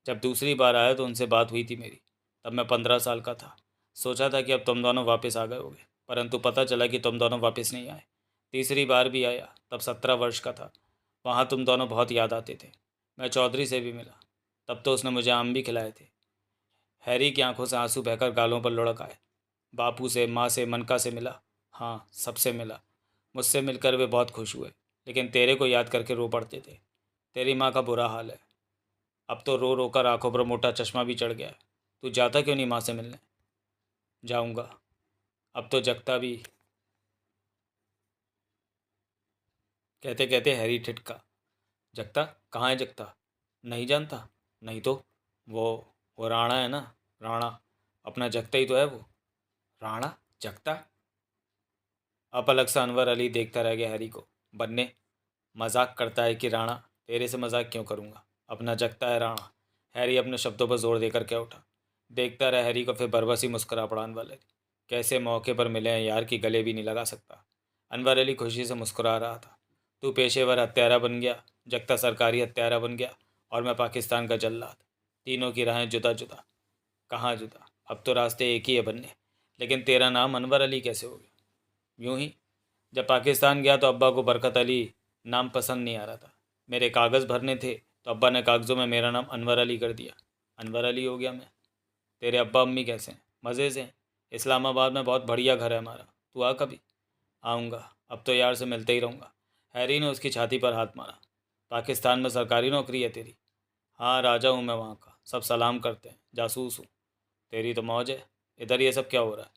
जब दूसरी बार आया तो उनसे बात हुई थी मेरी। तब मैं 15 साल का था। सोचा था कि अब तुम दोनों वापस आ गए होगे, परंतु पता चला कि तुम दोनों वापस नहीं आए। तीसरी बार भी आया, तब 17 वर्ष का था। वहाँ तुम दोनों बहुत याद आते थे। मैं चौधरी से भी मिला, तब तो उसने मुझे आम भी खिलाए थे। हैरी की आंखों से आंसू बहकर गालों पर लुढ़क आए। बापू से, माँ से, मनका से मिला। हाँ, सबसे मिला। मुझसे मिलकर वे बहुत खुश हुए, लेकिन तेरे को याद करके रो पड़ते थे। तेरी माँ का बुरा हाल है। अब तो रो रो कर आंखों पर मोटा चश्मा भी चढ़ गया है। तू जाता क्यों नहीं माँ से मिलने? जाऊंगा। अब तो जगता भी। कहते कहते हैरी ठिठका। जगता? कहाँ है जगता? नहीं जानता? नहीं तो? वो वो राणा है ना, राणा। अपना जगता ही तो है वो। राणा? जगता? अपलक सा अनवर अली देखता रह गया हैरी को। बन्ने, मजाक करता है कि राणा? तेरे से मजाक क्यों करूँगा? अपना जगता है राणा। हैरी अपने शब्दों पर जोर देकर क्या उठा। देखता रहा हैरी को, फिर बरबस ही मुस्कुरा पड़ा अनवर अली। कैसे मौके पर मिले हैं यार, कि गले भी नहीं लगा सकता। अनवर अली खुशी से मुस्कुरा रहा था। तू पेशेवर हत्यारा बन गया, जगता सरकारी हत्यारा बन गया, और मैं पाकिस्तान का जल्लाद। तीनों की राहें जुदा जुदा। कहाँ जुदा? अब तो रास्ते एक ही है बनने, लेकिन तेरा नाम अनवर अली कैसे हो गया? यूं ही। जब पाकिस्तान गया तो अब्बा को बरकत अली नाम पसंद नहीं आ रहा था। मेरे कागज़ भरने थे तो अब्बा ने कागज़ों में मेरा नाम अनवर अली कर दिया। अनवर अली हो गया मैं। तेरे अब्बा अम्मी कैसे हैं? मज़े से हैं। इस्लामाबाद में बहुत बढ़िया घर है हमारा, तू आ कभी। आऊँगा, अब तो यार से मिलते ही रहूँगा। हैरी ने उसकी छाती पर हाथ मारा। पाकिस्तान में सरकारी नौकरी है तेरी? हाँ, राजा हूँ मैं वहाँ का, सब सलाम करते हैं, जासूस हूँ। तेरी तो मौज है। इधर ये सब क्या हो रहा है?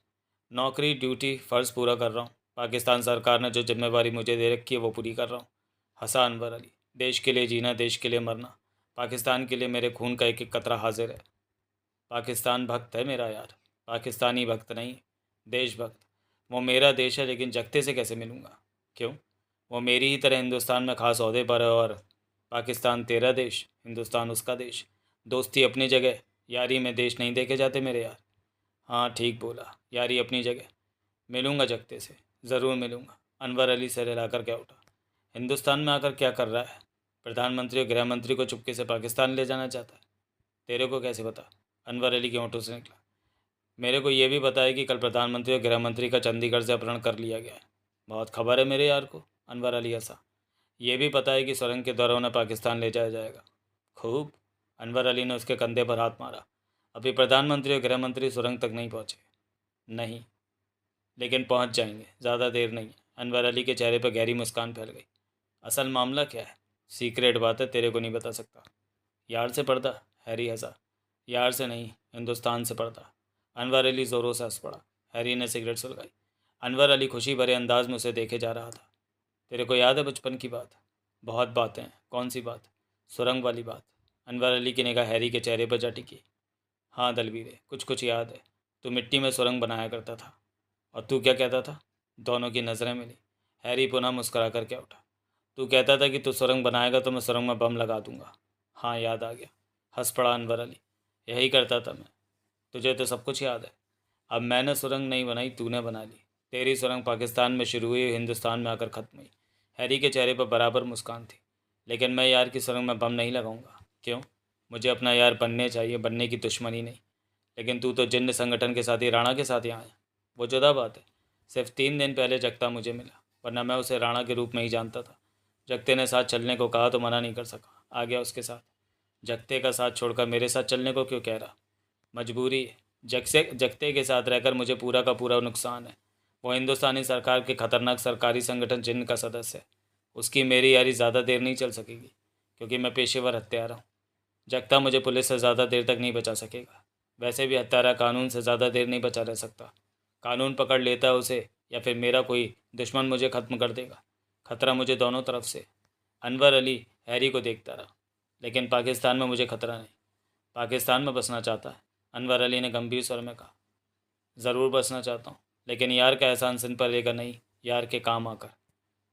नौकरी ड्यूटी फ़र्ज़ पूरा कर रहा हूँ। पाकिस्तान सरकार ने जो जिम्मेवारी मुझे दे रखी है वो पूरी कर रहा हूँ। हंसा अनवर अली। देश के लिए जीना, देश के लिए मरना, पाकिस्तान के लिए मेरे खून का एक एक कतरा हाजिर है। पाकिस्तान भक्त है मेरा यार, पाकिस्तानी भक्त नहीं, देशभक्त। वो मेरा देश है, लेकिन जगते से कैसे मिलूँगा? क्यों? वो मेरी ही तरह हिंदुस्तान में खास ओहदे पर है, और पाकिस्तान तेरा देश, हिंदुस्तान उसका देश। दोस्ती अपनी जगह, यारी में देश नहीं देखे जाते मेरे यार। हाँ ठीक बोला, यारी अपनी जगह। मिलूँगा जगते से, ज़रूर मिलूँगा। अनवर अली सर हिलाकर क्या उठा। हिंदुस्तान में आकर क्या कर रहा है? प्रधानमंत्री और गृह मंत्री को चुपके से पाकिस्तान ले जाना चाहता है। तेरे को कैसे पता? अनवर अली के होंठों से निकला। मेरे को ये भी पता है कि कल प्रधानमंत्री और गृह मंत्री का चंडीगढ़ से अपहरण कर लिया गया है। बहुत खबर है मेरे यार को, अनवर अली हंसा। ये भी पता है कि सुरंग के दौरान उन्हें पाकिस्तान ले जाया जाएगा। खूब। अनवर अली ने उसके कंधे पर हाथ मारा। अभी प्रधानमंत्री और गृह मंत्री सुरंग तक नहीं पहुँचे। नहीं, लेकिन पहुँच जाएंगे, ज़्यादा देर नहीं है। अनवर अली के चेहरे पर गहरी मुस्कान फैल गई। असल मामला क्या है? सीक्रेट बात है, तेरे को नहीं बता सकता। यार से पर्दा? हैरी हंसा। यार से नहीं, हिंदुस्तान से पर्दा। अनवर अली ज़ोरों से हंस पड़ा। हैरी ने सिगरेट सुलगाई। अनवर अली खुशी भरे अंदाज में उसे देखे जा रहा था। तेरे को याद है बचपन की बात? बहुत बातें हैं। कौन सी बात? सुरंग वाली बात। अनवर अली की निगाह हैरी के चेहरे पर जा टिकी। हाँ दलवीरे, कुछ कुछ याद है। तू मिट्टी में सुरंग बनाया करता था। और तू क्या कहता था? दोनों की नज़रें मिली। हैरी पुनः मुस्करा कर क्या उठा। तू कहता था कि तू सुरंग बनाएगा तो मैं सुरंग में बम लगा दूंगा। हाँ याद आ गया, हंस पड़ा अनवर अली। यही करता था मैं। तुझे तो सब कुछ याद है। अब मैंने सुरंग नहीं बनाई, तूने बना ली। तेरी सुरंग पाकिस्तान में शुरू हुई, हिंदुस्तान में आकर ख़त्म हुई। हैरी के चेहरे पर बराबर मुस्कान थी। लेकिन मैं यार की सुरंग में बम नहीं लगाऊंगा। क्यों? मुझे अपना यार बनने चाहिए, बनने की दुश्मनी नहीं। लेकिन तू तो जिन्न संगठन के साथ ही राणा के साथ यहाँ आया। वो जुदा बात है। सिर्फ 3 दिन पहले जगता मुझे मिला, वरना मैं उसे राणा के रूप में ही जानता था। जगते ने साथ चलने को कहा तो मना नहीं कर सका, आ गया उसके साथ। जगते का साथ छोड़कर मेरे साथ चलने को क्यों कह रहा? मजबूरी है। जगते के साथ रहकर मुझे पूरा का पूरा नुकसान है। वो हिंदुस्तानी सरकार के खतरनाक सरकारी संगठन जिन्न का सदस्य है। उसकी मेरी यारी ज़्यादा देर नहीं चल सकेगी, क्योंकि मैं पेशेवर हत्यारा हूँ। जगता मुझे पुलिस से ज़्यादा देर तक नहीं बचा सकेगा। वैसे भी हत्यारा कानून से ज़्यादा देर नहीं बचा रह सकता। कानून पकड़ लेता है उसे, या फिर मेरा कोई दुश्मन मुझे ख़त्म कर देगा। खतरा मुझे दोनों तरफ से। अनवर अली हैरी को देखता रहा। लेकिन पाकिस्तान में मुझे खतरा नहीं। पाकिस्तान में बसना चाहता है? अनवर अली ने गंभीर स्वर में कहा। ज़रूर बसना चाहता हूँ, लेकिन यार का एहसान सिन पर लेकर नहीं, यार के काम आकर।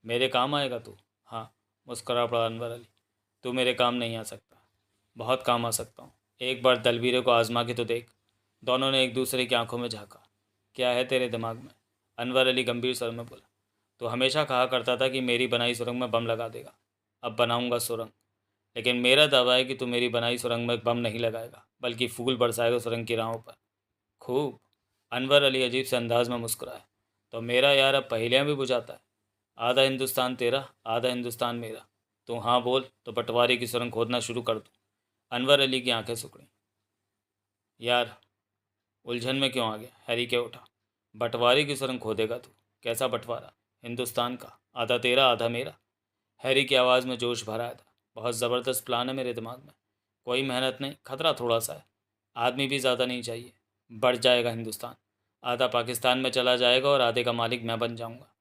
मेरे काम आएगा तू? हाँ, मुस्करा पड़ा अनवर अली। तू मेरे काम नहीं आ सकता। बहुत काम आ सकता हूँ। एक बार दलवीरे को आजमा के तो देख। दोनों ने एक दूसरे की आंखों में झांका। क्या है तेरे दिमाग में? अनवर अली गंभीर स्वर में बोला। तो हमेशा कहा करता था कि मेरी बनाई सुरंग में बम लगा देगा। अब बनाऊंगा सुरंग। लेकिन मेरा दावा है कि तू मेरी बनाई सुरंग में बम नहीं लगाएगा, बल्कि फूल बरसाएगा सुरंग की राहों पर। खूब। अनवर अली अजीब से अंदाज में मुस्कुराया। तो मेरा यार अब पहेलियाँ भी बुझाता है। आधा हिंदुस्तान तेरा, आधा हिंदुस्तान मेरा। तू हाँ बोल तो पटवारी की सुरंग खोदना शुरू कर दूँ। अनवर अली की आंखें सिकुड़ी। यार, उलझन में क्यों आ गया? हैरी के उठा। बंटवारे की सुरंग खोदेगा तू? कैसा बंटवारा? हिंदुस्तान का, आधा तेरा आधा मेरा। हैरी की आवाज़ में जोश भरा था। बहुत ज़बरदस्त प्लान है मेरे दिमाग में। कोई मेहनत नहीं, खतरा थोड़ा सा है। आदमी भी ज़्यादा नहीं चाहिए। बढ़ जाएगा हिंदुस्तान। आधा पाकिस्तान में चला जाएगा और आधे का मालिक मैं बन जाऊंगा।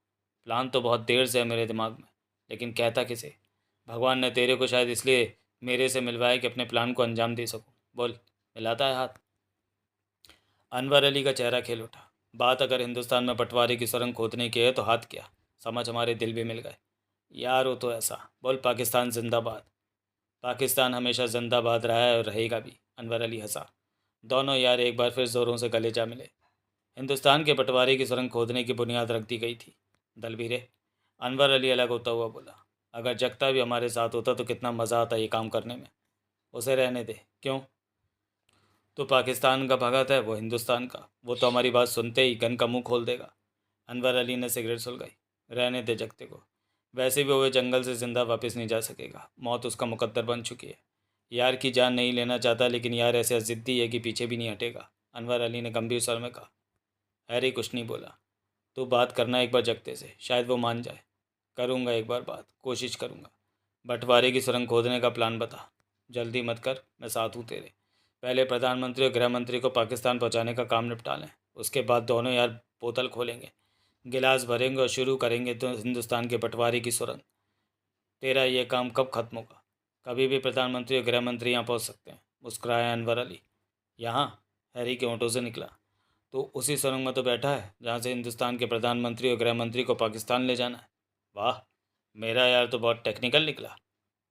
प्लान तो बहुत देर से है मेरे दिमाग में, लेकिन कहता किसे? भगवान ने तेरे को शायद इसलिए मेरे से मिलवाया कि अपने प्लान को अंजाम दे सकूं। बोल। मिलाता है हाथ। अनवर अली का चेहरा खिल उठा। बात अगर हिंदुस्तान में बंटवारे की सुरंग खोदने की है तो हाथ क्या, समझ हमारे दिल भी मिल गए। यार हो तो ऐसा बोल, पाकिस्तान जिंदाबाद। पाकिस्तान हमेशा जिंदाबाद रहा है और रहेगा भी। अनवर अली हंसा। दोनों यार एक बार फिर ज़ोरों से गले जा मिले। हिंदुस्तान के बंटवारे की सुरंग खोदने की बुनियाद रख दी गई थी दलवीरे। अनवर अली अलग होता हुआ बोला। अगर जगता भी हमारे साथ होता तो कितना मज़ा आता ये काम करने में। उसे रहने दे। क्यों? तो पाकिस्तान का भगत है, वो हिंदुस्तान का। वो तो हमारी बात सुनते ही गन का मुंह खोल देगा। अनवर अली ने सिगरेट सुलगाई। रहने दे जगते को, वैसे भी वो जंगल से जिंदा वापस नहीं जा सकेगा। मौत उसका मुकद्दर बन चुकी है। यार की जान नहीं लेना चाहता, लेकिन यार ऐसे ज़िद्दी है कि पीछे भी नहीं हटेगा। अनवर अली ने गंभीर स्वर में कहा। हैरी कुछ नहीं बोला। तो बात करना एक बार जगते से, शायद वो मान जाए। करूँगा एक बार बात, कोशिश करूँगा। बंटवारे की सुरंग खोदने का प्लान बता। जल्दी मत कर, मैं साथ हूँ तेरे। पहले प्रधानमंत्री और गृह मंत्री को पाकिस्तान पहुँचाने का काम निपटा लें। उसके बाद दोनों यार बोतल खोलेंगे, गिलास भरेंगे और शुरू करेंगे तो हिंदुस्तान के बंटवारे की सुरंग। तेरा ये काम कब खत्म होगा? कभी भी प्रधानमंत्री और गृह मंत्री यहाँ पहुँच सकते हैं, मुस्कुराया अनवर अली। यहाँ? हैरी के होंठों से निकला। तो उसी सुरंग में तो बैठा है जहाँ से हिंदुस्तान के प्रधानमंत्री और गृह मंत्री को पाकिस्तान ले जाना है। वाह, मेरा यार तो बहुत टेक्निकल निकला।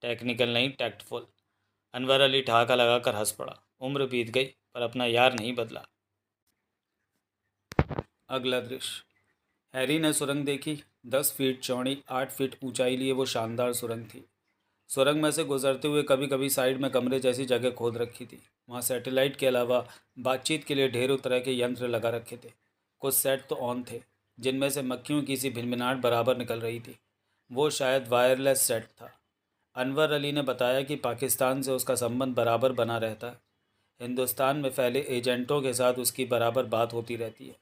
टेक्निकल नहीं, टैक्टफुल। अनवर अली ठहाका लगाकर हंस पड़ा। उम्र बीत गई पर अपना यार नहीं बदला। अगला दृश्य। हैरी ने सुरंग देखी। 10 फीट चौड़ी, 8 फीट ऊंचाई लिए वो शानदार सुरंग थी। सुरंग में से गुजरते हुए कभी कभी साइड में कमरे जैसी जगह खोद रखी थी। वहाँ सैटेलाइट के अलावा बातचीत के लिए ढेरों तरह के यंत्र लगा रखे थे। कुछ सेट तो ऑन थे, जिनमें से मक्खियों की सी भिनभिनाहट बराबर निकल रही थी। वो शायद वायरलेस सेट था। अनवर अली ने बताया कि पाकिस्तान से उसका संबंध बराबर बना रहता है। हिंदुस्तान में फैले एजेंटों के साथ उसकी बराबर बात होती रहती है।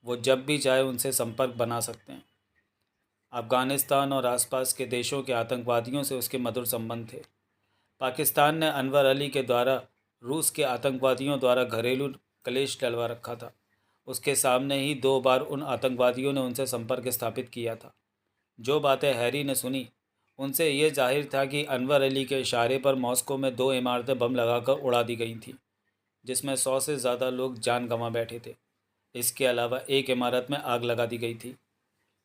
वो जब भी चाहे उनसे संपर्क बना सकते हैं। अफ़गानिस्तान और आसपास के देशों के आतंकवादियों से उसके मधुर संबंध थे। पाकिस्तान ने अनवर अली के द्वारा रूस के आतंकवादियों द्वारा घरेलू कलेश टलवा रखा था। उसके सामने ही 2 बार उन आतंकवादियों ने उनसे संपर्क स्थापित किया था। जो बातें हैरी ने सुनी, उनसे ये जाहिर था कि अनवर अली के इशारे पर मॉस्को में 2 इमारतें बम लगाकर उड़ा दी गई थीं, जिसमें 100 से ज़्यादा लोग जान गंवा बैठे थे। इसके अलावा एक इमारत में आग लगा दी गई थी।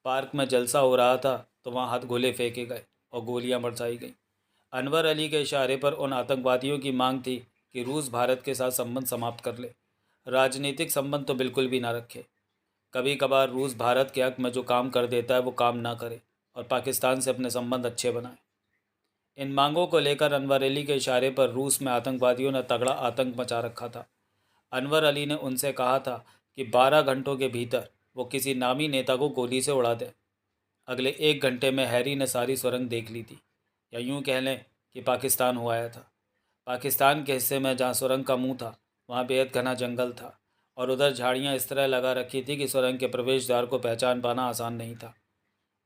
पार्क में जलसा हो रहा था तो वहाँ हथगोले फेंके गए और गोलियां बरसाई गईं। अनवर अली के इशारे पर उन आतंकवादियों की मांग थी कि रूस भारत के साथ संबंध समाप्त कर ले, राजनीतिक संबंध तो बिल्कुल भी ना रखे। कभी कभार रूस भारत के हक में जो काम कर देता है वो काम ना करे और पाकिस्तान से अपने संबंध अच्छे बनाए। इन मांगों को लेकर अनवर अली के इशारे पर रूस में आतंकवादियों ने तगड़ा आतंक मचा रखा था। अनवर अली ने उनसे कहा था कि 12 घंटों के भीतर वो किसी नामी नेता को गोली से उड़ा दें। अगले 1 घंटे में हैरी ने सारी सुरंग देख ली थी, या यूं कह लें कि पाकिस्तान हो आया था। पाकिस्तान के हिस्से में जहाँ सुरंग का मुंह था वहाँ बेहद घना जंगल था और उधर झाड़ियाँ इस तरह लगा रखी थी कि सुरंग के प्रवेश द्वार को पहचान पाना आसान नहीं था।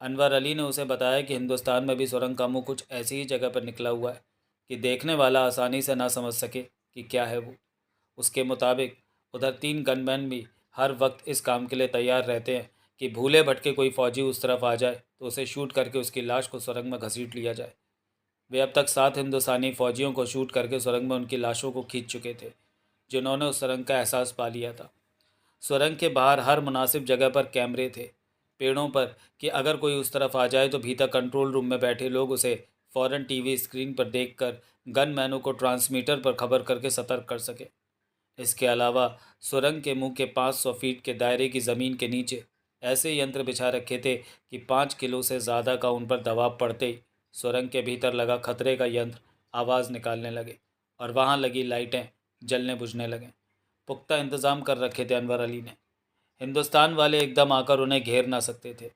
अनवर अली ने उसे बताया कि हिंदुस्तान में भी सुरंग का मुंह कुछ ऐसी ही जगह पर निकला हुआ है कि देखने वाला आसानी से ना समझ सके कि क्या है वो। उसके मुताबिक उधर 3 गनमैन भी हर वक्त इस काम के लिए तैयार रहते हैं कि भूले भटके कोई फौजी उस तरफ आ जाए तो उसे शूट करके उसकी लाश को सुरंग में घसीट लिया जाए। वे अब तक 7 हिंदुस्तानी फौजियों को शूट करके सुरंग में उनकी लाशों को खींच चुके थे, जिन्होंने उस सुरंग का एहसास पा लिया था। सुरंग के बाहर हर मुनासिब जगह पर कैमरे थे, पेड़ों पर, कि अगर कोई उस तरफ आ जाए तो भीतर कंट्रोल रूम में बैठे लोग उसे फ़ौरन टीवी स्क्रीन पर देखकर गनमैनों को ट्रांसमीटर पर खबर करके सतर्क कर सके। इसके अलावा सुरंग के मुंह के 500 फीट के दायरे की ज़मीन के नीचे ऐसे यंत्र बिछा रखे थे कि 5 किलो से ज़्यादा का उन पर दबाव पड़ते ही सुरंग के भीतर लगा खतरे का यंत्र आवाज़ निकालने लगे और वहाँ लगी लाइटें जलने बुझने लगें। पुख्ता इंतज़ाम कर रखे थे अनवर अली ने। हिंदुस्तान वाले एकदम आकर उन्हें घेर ना सकते थे।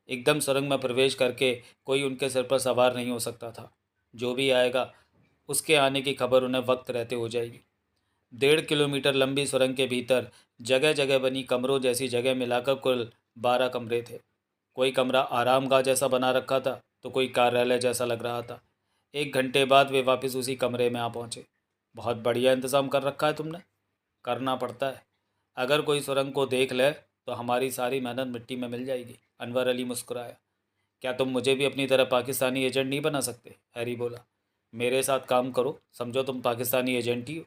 एकदम सुरंग में प्रवेश करके कोई उनके सिर पर सवार नहीं हो सकता था। जो भी आएगा उसके आने की खबर उन्हें वक्त रहते हो जाएगी। 1.5 किलोमीटर लंबी सुरंग के भीतर जगह जगह बनी कमरों जैसी जगह मिलाकर कुल 12 कमरे थे। कोई कमरा आरामगाह जैसा बना रखा था तो कोई कार्यालय जैसा लग रहा था। 1 घंटे बाद वे वापस उसी कमरे में आ पहुँचे। बहुत बढ़िया इंतज़ाम कर रखा है तुमने। करना पड़ता है। अगर कोई सुरंग को देख ले तो हमारी सारी मेहनत मिट्टी में मिल जाएगी। अनवर अली मुस्कुराया। क्या तुम मुझे भी अपनी तरह पाकिस्तानी एजेंट नहीं बना सकते? हैरी बोला। मेरे साथ काम करो, समझो तुम पाकिस्तानी एजेंट ही हो।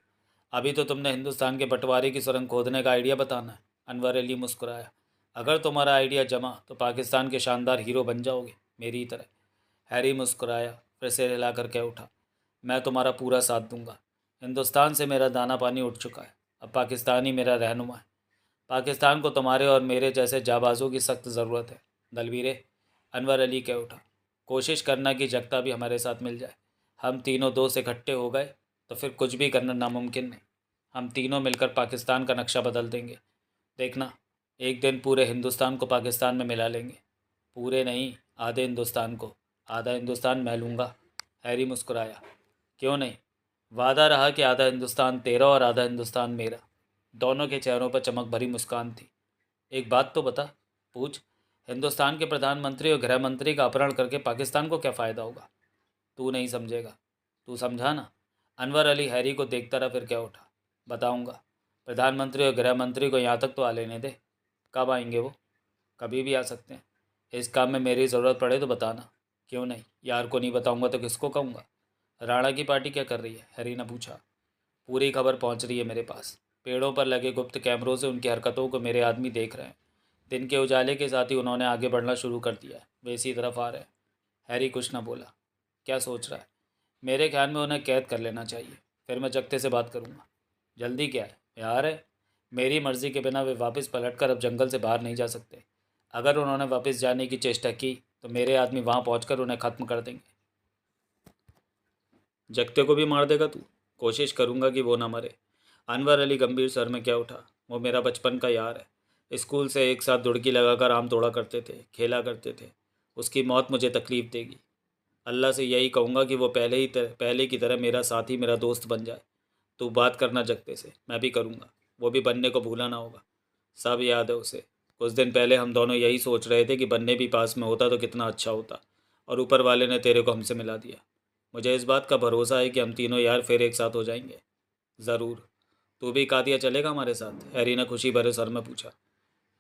अभी तो तुमने हिंदुस्तान के बंटवारे की सुरंग खोदने का आइडिया बताना है। अनवर अली मुस्कुराया। अगर तुम्हारा आइडिया जमा तो पाकिस्तान के शानदार हीरो बन जाओगे, मेरी ही तरह। हैरी मुस्कुराया, फिर सिर हिलाकर कह उठा, मैं तुम्हारा पूरा साथ दूंगा। हिंदुस्तान से मेरा दाना पानी उठ चुका है, अब पाकिस्तान ही मेरा रहनुमा है। पाकिस्तान को तुम्हारे और मेरे जैसे जाबाजों की सख्त ज़रूरत है दलवीरे। अनवर अली कह उठा। कोशिश करना कि जगता भी हमारे साथ मिल जाए। हम तीनों दोस्त इकट्ठे हो गए तो फिर कुछ भी करना नामुमकिन नहीं। हम तीनों मिलकर पाकिस्तान का नक्शा बदल देंगे। देखना, एक दिन पूरे हिंदुस्तान को पाकिस्तान में मिला लेंगे। पूरे नहीं, आधे हिंदुस्तान को। आधा हिंदुस्तान मैं लूँगा। हैरी मुस्कुराया। क्यों नहीं? वादा रहा कि आधा हिंदुस्तान तेरा और आधा हिंदुस्तान मेरा। दोनों के चेहरों पर चमक भरी मुस्कान थी। एक बात तो बता, पूछ, हिंदुस्तान के प्रधानमंत्री और गृह मंत्री का अपहरण करके पाकिस्तान को क्या फ़ायदा होगा? तू नहीं समझेगा। तू समझा ना? अनवर अली हैरी को देखता रहा, फिर क्या उठा। बताऊंगा। प्रधानमंत्री और गृह मंत्री को यहाँ तक तो आ लेने दे। कब आएंगे वो? कभी भी आ सकते हैं। इस काम में मेरी ज़रूरत पड़े तो बताना। क्यों नहीं? यार को नहीं बताऊंगा तो किसको कहूँगा? राणा की पार्टी क्या कर रही है? हैरी ने पूछा। पूरी खबर पहुंच रही है मेरे पास। पेड़ों पर लगे गुप्त कैमरों से उनकी हरकतों को मेरे आदमी देख रहे हैं। दिन के उजाले के साथ ही उन्होंने आगे बढ़ना शुरू कर दिया है। वे इसी तरफ आ रहे हैं। हैरी कुछ न बोला। क्या सोच रहा है? मेरे ख्याल में उन्हें कैद कर लेना चाहिए। फिर मैं जगते से बात करूँगा। जल्दी क्या है यार? है मेरी मर्ज़ी के बिना वे वापस पलटकर अब जंगल से बाहर नहीं जा सकते। अगर उन्होंने वापस जाने की चेष्टा की तो मेरे आदमी वहाँ पहुँच उन्हें ख़त्म कर देंगे। जगते को भी मार देगा तू? कोशिश करूँगा कि वो ना मरे। अनवर अली गंभीर स्वर में क्या उठा। वो मेरा बचपन का यार है। स्कूल से एक साथ दुड़की लगाकर आम तोड़ा करते थे, खेला करते थे। उसकी मौत मुझे तकलीफ़ देगी। अल्लाह से यही कहूँगा कि वो पहले की तरह मेरा साथी, मेरा दोस्त बन जाए। तू बात करना जगते से, मैं भी करूँगा। वो भी बनने को भूला ना होगा। सब याद है उसे। कुछ दिन पहले हम दोनों यही सोच रहे थे कि बनने भी पास में होता तो कितना अच्छा होता, और ऊपर वाले ने तेरे को हमसे मिला दिया। मुझे इस बात का भरोसा है कि हम तीनों यार फिर एक साथ हो जाएंगे। ज़रूर। तू भी कादिया चलेगा हमारे साथ? हैरी ने खुशी भरे सर में पूछा।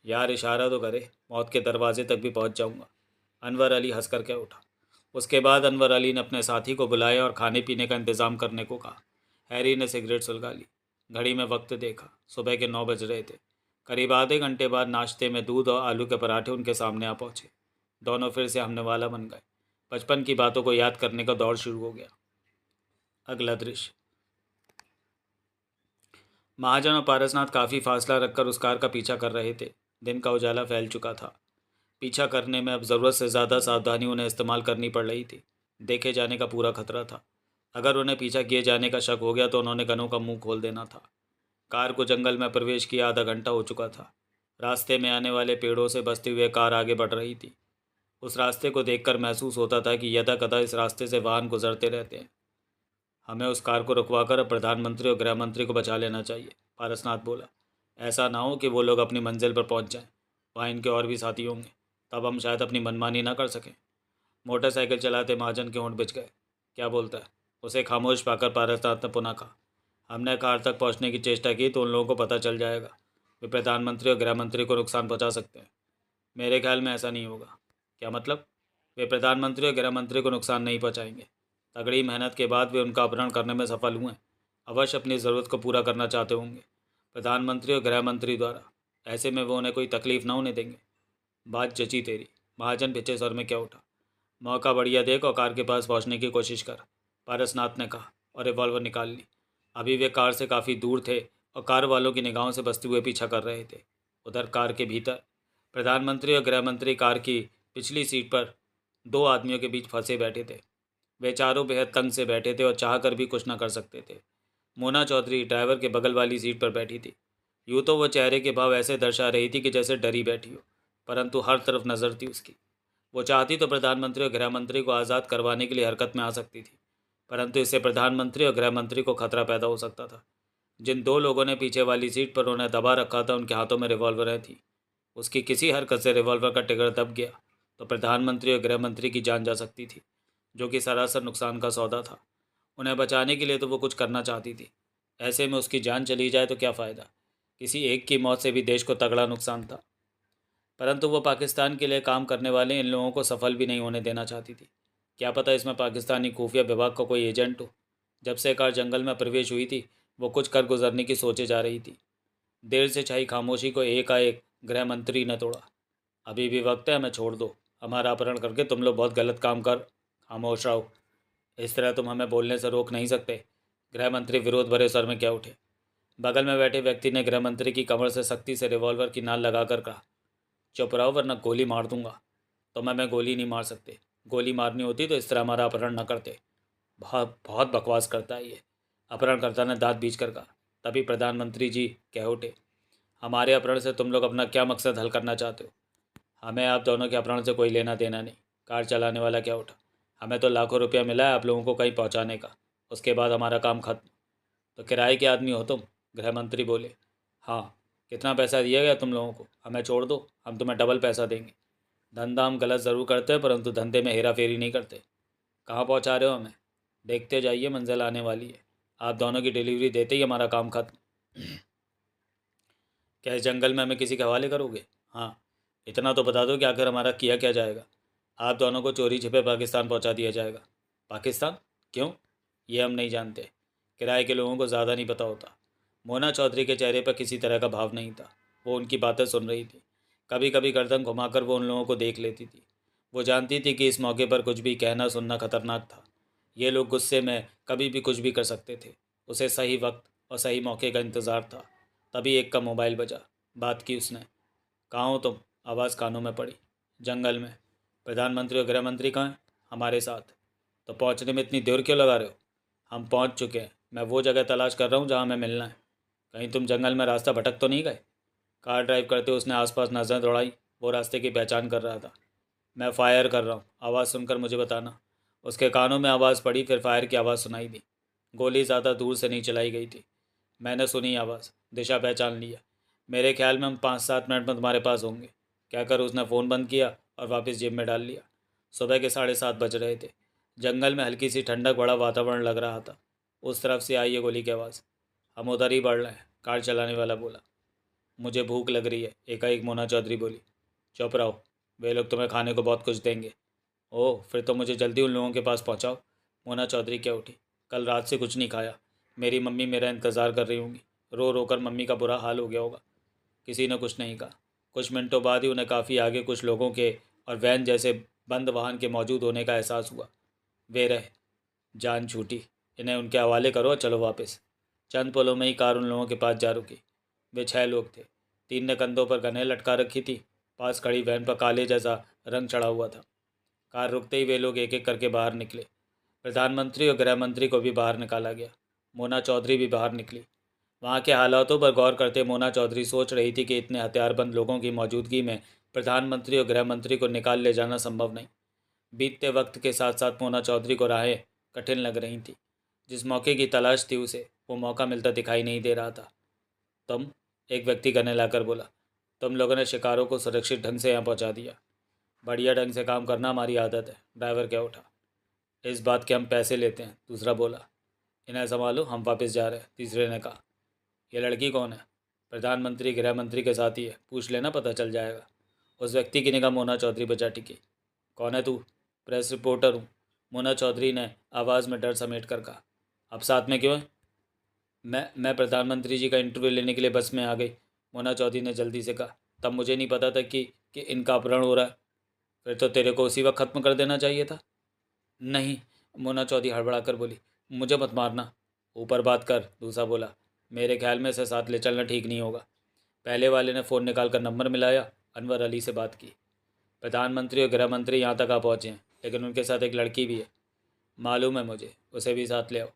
यार इशारा तो करे, मौत के दरवाजे तक भी पहुंच जाऊंगा। अनवर अली हंस कर क्या उठा। उसके बाद अनवर अली ने अपने साथी को बुलाया और खाने पीने का इंतज़ाम करने को कहा। हैरी ने सिगरेट सुलगा ली। घड़ी में वक्त देखा। सुबह के 9 बज रहे थे। करीब आधे घंटे बाद नाश्ते में दूध और आलू के पराठे उनके सामने आ पहुँचे। दोनों फिर से हमने वाला बन गए। बचपन की बातों को याद करने का दौर शुरू हो गया। अगला दृश्य। महाजन और पारसनाथ काफ़ी फासला रखकर उस कार का पीछा कर रहे थे। दिन का उजाला फैल चुका था। पीछा करने में अब ज़रूरत से ज़्यादा सावधानी उन्हें इस्तेमाल करनी पड़ रही थी। देखे जाने का पूरा खतरा था। अगर उन्हें पीछा किए जाने का शक हो गया तो उन्होंने गनों का मुंह खोल देना था। कार को जंगल में प्रवेश किया आधा घंटा हो चुका था। रास्ते में आने वाले पेड़ों से बसते हुए कार आगे बढ़ रही थी। उस रास्ते को देखकर महसूस होता था कि यदा कदा इस रास्ते से वाहन गुजरते रहते हैं। हमें उस कार को रुकवाकर प्रधानमंत्री और गृह मंत्री को बचा लेना चाहिए, पारसनाथ बोला। ऐसा ना हो कि वो लोग अपनी मंजिल पर पहुंच जाएं। वहाँ इनके और भी साथी होंगे। तब हम शायद अपनी मनमानी ना कर सकें। मोटरसाइकिल चलाते महाजन के होंठ बिछ गए। क्या बोलता है? उसे खामोश पाकर पारसनाथ ने पुनः कहा। हमने कार तक पहुंचने की चेष्टा की तो उन लोगों को पता चल जाएगा। वे प्रधानमंत्री और गृह मंत्री को नुकसान पहुंचा सकते हैं। मेरे ख्याल में ऐसा नहीं होगा। क्या मतलब? वे प्रधानमंत्री और गृह मंत्री को नुकसान नहीं पहुंचाएंगे। तगड़ी मेहनत के बाद वे उनका अपहरण करने में सफल हुए। अवश्य अपनी ज़रूरत को पूरा करना चाहते होंगे, प्रधानमंत्री और गृह मंत्री द्वारा। ऐसे में वो उन्हें कोई तकलीफ ना होने देंगे। बात जची तेरी। महाजन पिछे स्वर में क्या उठा। मौका बढ़िया देख और कार के पास पहुंचने की कोशिश कर, पारसनाथ ने कहा और रिवॉल्वर निकाल ली। अभी वे कार से काफ़ी दूर थे और कार वालों की निगाहों से बसते हुए पीछा कर रहे थे। उधर कार के भीतर प्रधानमंत्री और गृह मंत्री कार की पिछली सीट पर दो आदमियों के बीच फंसे बैठे थे। वे चारों बेहद तंग से बैठे थे और चाह कर भी कुछ न कर सकते थे। मोना चौधरी ड्राइवर के बगल वाली सीट पर बैठी थी। यूँ तो वो चेहरे के भाव ऐसे दर्शा रही थी कि जैसे डरी बैठी हो, परंतु हर तरफ नज़र थी उसकी। वो चाहती तो प्रधानमंत्री और गृह मंत्री को आज़ाद करवाने के लिए हरकत में आ सकती थी, परंतु इससे प्रधानमंत्री और गृह मंत्री को खतरा पैदा हो सकता था। जिन दो लोगों ने पीछे वाली सीट पर उन्हें दबा रखा था उनके हाथों में रिवॉल्वरें थीं। उसकी किसी हरकत से रिवॉल्वर का ट्रिगर दब गया तो प्रधानमंत्री और गृह मंत्री की जान जा सकती थी, जो कि सरासर नुकसान का सौदा था। उन्हें बचाने के लिए तो वो कुछ करना चाहती थी। ऐसे में उसकी जान चली जाए तो क्या फ़ायदा? किसी एक की मौत से भी देश को तगड़ा नुकसान था। परंतु वो पाकिस्तान के लिए काम करने वाले इन लोगों को सफल भी नहीं होने देना चाहती थी। क्या पता इसमें पाकिस्तानी खुफिया विभाग का कोई एजेंट हो। जब से कार जंगल में प्रवेश हुई थी वो कुछ कर गुजरने की सोचे जा रही थी। देर से छाई खामोशी को एकाएक गृह मंत्री ने तोड़ा। अभी भी वक्त है, हमें छोड़ दो। हमारा अपहरण करके तुम लोग बहुत गलत काम कर। खामोश रहो। इस तरह तुम हमें बोलने से रोक नहीं सकते। गृह मंत्री विरोध भरे स्वर में क्या उठे। बगल में बैठे व्यक्ति ने गृह मंत्री की कमर से सख्ती से रिवॉल्वर की नाल लगाकर कहा, चुप रहो वरना गोली मार दूंगा। तो मैं गोली नहीं मार सकते। गोली मारनी होती तो इस तरह हमारा अपहरण न करते। बहुत बहुत बकवास करता है ये, अपहरणकर्ता ने दांत बीच कर कहा। तभी प्रधानमंत्री जी कह उठे, हमारे अपहरण से तुम लोग अपना क्या मकसद हल करना चाहते हो? हमें आप दोनों के अपहरण से कोई लेना देना नहीं। कार चलाने वाला क्या उठा, हमें तो लाखों रुपया मिला है आप लोगों को कहीं पहुंचाने का, उसके बाद हमारा काम खत्म। तो किराए के आदमी हो तुम? गृह मंत्री बोले। हाँ, कितना पैसा दिया गया तुम लोगों को? हमें छोड़ दो, हम तुम्हें डबल पैसा देंगे। धंधा हम गलत ज़रूर करते हैं, परंतु धंधे में हेरा फेरी नहीं करते। कहाँ पहुँचा रहे हो हमें? देखते जाइए, मंजिल आने वाली है। आप दोनों की डिलीवरी देते ही हमारा काम खत्म। क्या इस जंगल में हमें किसी के हवाले करोगे? हाँ, इतना तो बता दो कि आखिर हमारा किया क्या जाएगा। आप दोनों को चोरी छिपे पाकिस्तान पहुंचा दिया जाएगा। पाकिस्तान? क्यों? ये हम नहीं जानते। किराए के लोगों को ज़्यादा नहीं पता होता। मोना चौधरी के चेहरे पर किसी तरह का भाव नहीं था। वो उनकी बातें सुन रही थी। कभी कभी गर्दन घुमाकर वो उन लोगों को देख लेती थी। वो जानती थी कि इस मौके पर कुछ भी कहना सुनना खतरनाक था। ये लोग गुस्से में कभी भी कुछ भी कर सकते थे। उसे सही वक्त और सही मौके का इंतज़ार था। तभी एक का मोबाइल बजा। बात की उसने। कहाँ हो तुम? आवाज़ कानों में पड़ी। जंगल में। प्रधानमंत्री और गृह मंत्री कहाँ हैं? हमारे साथ। तो पहुँचने में इतनी देर क्यों लगा रहे हो? हम पहुँच चुके हैं। मैं वो जगह तलाश कर रहा हूँ जहाँ हमें मिलना है। कहीं तुम जंगल में रास्ता भटक तो नहीं गए? कार ड्राइव करते उसने आसपास नज़र दौड़ाई। वो रास्ते की पहचान कर रहा था। मैं फायर कर रहा हूँ, आवाज़ सुनकर मुझे बताना। उसके कानों में आवाज़ पड़ी, फिर फायर की आवाज़ सुनाई दी। गोली ज़्यादा दूर से नहीं चलाई गई थी। मैंने सुनी आवाज़, दिशा पहचान लिया। मेरे ख्याल में हम 5-7 मिनट में तुम्हारे पास होंगे। कहकर उसने फ़ोन बंद किया और वापस जेब में डाल लिया। सुबह के 7:30 बज रहे थे। जंगल में हल्की सी ठंडक बड़ा वातावरण लग रहा था। उस तरफ से आई है गोली की आवाज़। हम उधर ही बढ़ रहे हैं, कार चलाने वाला बोला। मुझे भूख लग रही है, एकाएक मोना चौधरी बोली। चुप रहो, वे लोग तुम्हें खाने को बहुत कुछ देंगे। ओह, फिर तो मुझे जल्दी उन लोगों के पास पहुंचाओ। मोना चौधरी क्या उठी। कल रात से कुछ नहीं खाया। मेरी मम्मी मेरा इंतज़ार कर रही होंगी। रो रो कर मम्मी का बुरा हाल हो गया होगा। किसी ने कुछ नहीं कहा। कुछ मिनटों बाद ही उन्हें काफ़ी आगे कुछ लोगों के और वैन जैसे बंद वाहन के मौजूद होने का एहसास हुआ। वे रहे। जान छूटी। इन्हें उनके हवाले करो और चलो वापस। चंद पलों में ही कार उन लोगों के पास जा रुकी। वे 6 लोग थे। 3 ने कंधों पर गनें लटका रखी थी। पास खड़ी वैन पर काले जैसा रंग चढ़ा हुआ था। कार रुकते ही वे लोग एक एक करके बाहर निकले। प्रधानमंत्री और गृह मंत्री को भी बाहर निकाला गया। मोना चौधरी भी बाहर निकली। वहाँ के हालातों पर गौर करते मोना चौधरी सोच रही थी कि इतने हथियारबंद लोगों की मौजूदगी में प्रधानमंत्री और गृह मंत्री को निकाल ले जाना संभव नहीं। बीतते वक्त के साथ साथ मोना चौधरी को राहें कठिन लग रही थी। जिस मौके की तलाश थी उसे वो मौका मिलता दिखाई नहीं दे रहा था। तुम, एक व्यक्ति गले लाकर बोला, तुम लोगों ने शिकारों को सुरक्षित ढंग से यहाँ पहुँचा दिया। बढ़िया ढंग से काम करना हमारी आदत है। ड्राइवर क्या उठा। इस बात के हम पैसे लेते हैं, दूसरा बोला। इन्हें संभालो, हम वापस जा रहे हैं, तीसरे ने कहा। यह लड़की कौन है? प्रधानमंत्री गृह मंत्री के साथ ही है, पूछ लेना, पता चल जाएगा। उस व्यक्ति की निगाह मोना चौधरी पर जा टिकी। कौन है तू? प्रेस रिपोर्टर हूँ, मोना चौधरी ने आवाज़ में डर समेट कर कहा। अब साथ में क्यों है? मैं प्रधानमंत्री जी का इंटरव्यू लेने के लिए बस में आ गई, मोना चौधरी ने जल्दी से कहा। तब मुझे नहीं पता था कि इनका अपहरण हो रहा है। फिर तो तेरे को उसी वक्त ख़त्म कर देना चाहिए था। नहीं, मोना चौधरी हड़बड़ा कर बोली, मुझे मत मारना। ऊपर बात कर, दूसरा बोला। मेरे ख्याल में इसे साथ ले चलना ठीक नहीं होगा। पहले वाले ने फ़ोन निकाल कर नंबर मिलाया, अनवर अली से बात की। प्रधानमंत्री और गृह मंत्री यहाँ तक आ पहुँचे हैं, लेकिन उनके साथ एक लड़की भी है। मालूम है मुझे, उसे भी साथ ले आओ।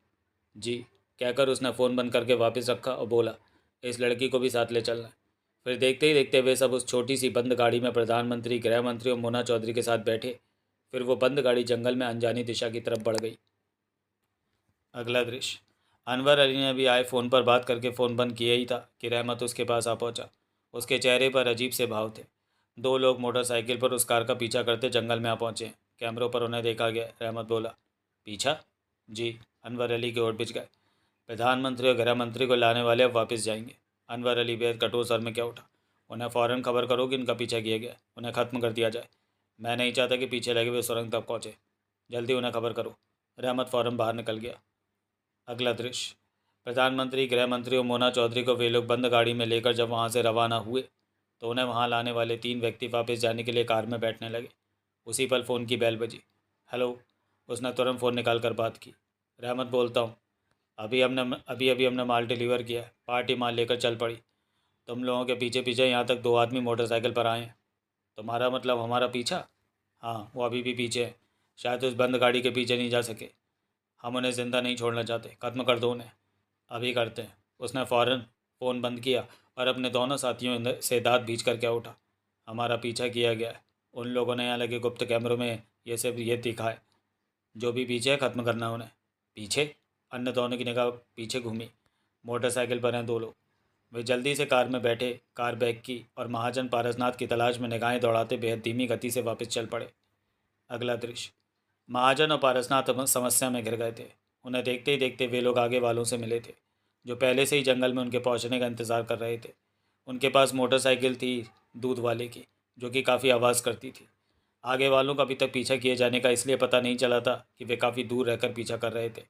जी, कहकर उसने फ़ोन बंद करके वापस रखा और बोला, इस लड़की को भी साथ ले चलना है। फिर देखते ही देखते वे सब उस छोटी सी बंद गाड़ी में प्रधानमंत्री, गृह मंत्री और मोना चौधरी के साथ बैठे। फिर वो बंद गाड़ी जंगल में अनजानी दिशा की तरफ बढ़ गई। अगला दृश्य। अनवर अली ने भी आए फ़ोन पर बात करके फ़ोन बंद किया ही था कि रहमत उसके पास आ पहुंचा। उसके चेहरे पर अजीब से भाव थे। 2 लोग मोटरसाइकिल पर उस कार का पीछा करते जंगल में आ पहुंचे। कैमरों पर उन्हें देखा गया। रहमत बोला, पीछा? जी। अनवर अली की ओर भिज गए। प्रधानमंत्री और गृह मंत्री को लाने वाले अब वापस जाएंगे। अनवर अली बेहद कठोर स्वर में क्या उठा। उन्हें फ़ौरन खबर करो कि इनका पीछा किया गया, उन्हें ख़त्म कर दिया जाए। मैं नहीं चाहता कि पीछे लगे हुए सुरंग तक पहुँचे। जल्दी उन्हें खबर करो। रहमत फ़ौरन बाहर निकल गया। अगला दृश्य। प्रधानमंत्री, गृह मंत्री और मोना चौधरी को वे लोग बंद गाड़ी में लेकर जब वहाँ से रवाना हुए तो उन्हें वहाँ लाने वाले 3 व्यक्ति वापस जाने के लिए कार में बैठने लगे। उसी पल फ़ोन की बेल बजी। हेलो। उसने तुरंत फ़ोन निकाल कर बात की। रहमत बोलता हूँ। अभी अभी हमने माल डिलीवर किया है। पार्टी माल लेकर चल पड़ी। तुम लोगों के पीछे पीछे यहाँ तक 2 आदमी मोटरसाइकिल पर आए हैं। तुम्हारा मतलब हमारा पीछा? हाँ, वो अभी भी पीछे है। शायद उस बंद गाड़ी के पीछे नहीं जा सके। हम उन्हें ज़िंदा नहीं छोड़ना चाहते, ख़त्म कर दो उन्हें। अभी करते हैं। उसने फ़ौरन फ़ोन बंद किया और अपने दोनों साथियों से दांत भींच कर क्या उठा। हमारा पीछा किया गया है। उन लोगों ने यहाँ लगे गुप्त कैमरों में ये दिखा है। जो भी पीछे है ख़त्म करना उन्हें। पीछे? अन्य दोनों की निगाह पीछे घूमी। मोटरसाइकिल पर हैं 2 लोग। वे जल्दी से कार में बैठे, कार बैक की और महाजन पारसनाथ की तलाश में निगाहें दौड़ाते बेहद धीमी गति से वापस चल पड़े। अगला दृश्य। महाजन और पारसनाथ अब समस्या में घिर गए थे। उन्हें देखते ही देखते वे लोग आगे वालों से मिले थे, जो पहले से ही जंगल में उनके पहुंचने का इंतज़ार कर रहे थे। उनके पास मोटरसाइकिल थी दूध वाले की, जो कि काफ़ी आवाज़ करती थी। आगे वालों का अभी तक पीछा किए जाने का इसलिए पता नहीं चला था कि वे काफ़ी दूर रहकर पीछा कर रहे थे,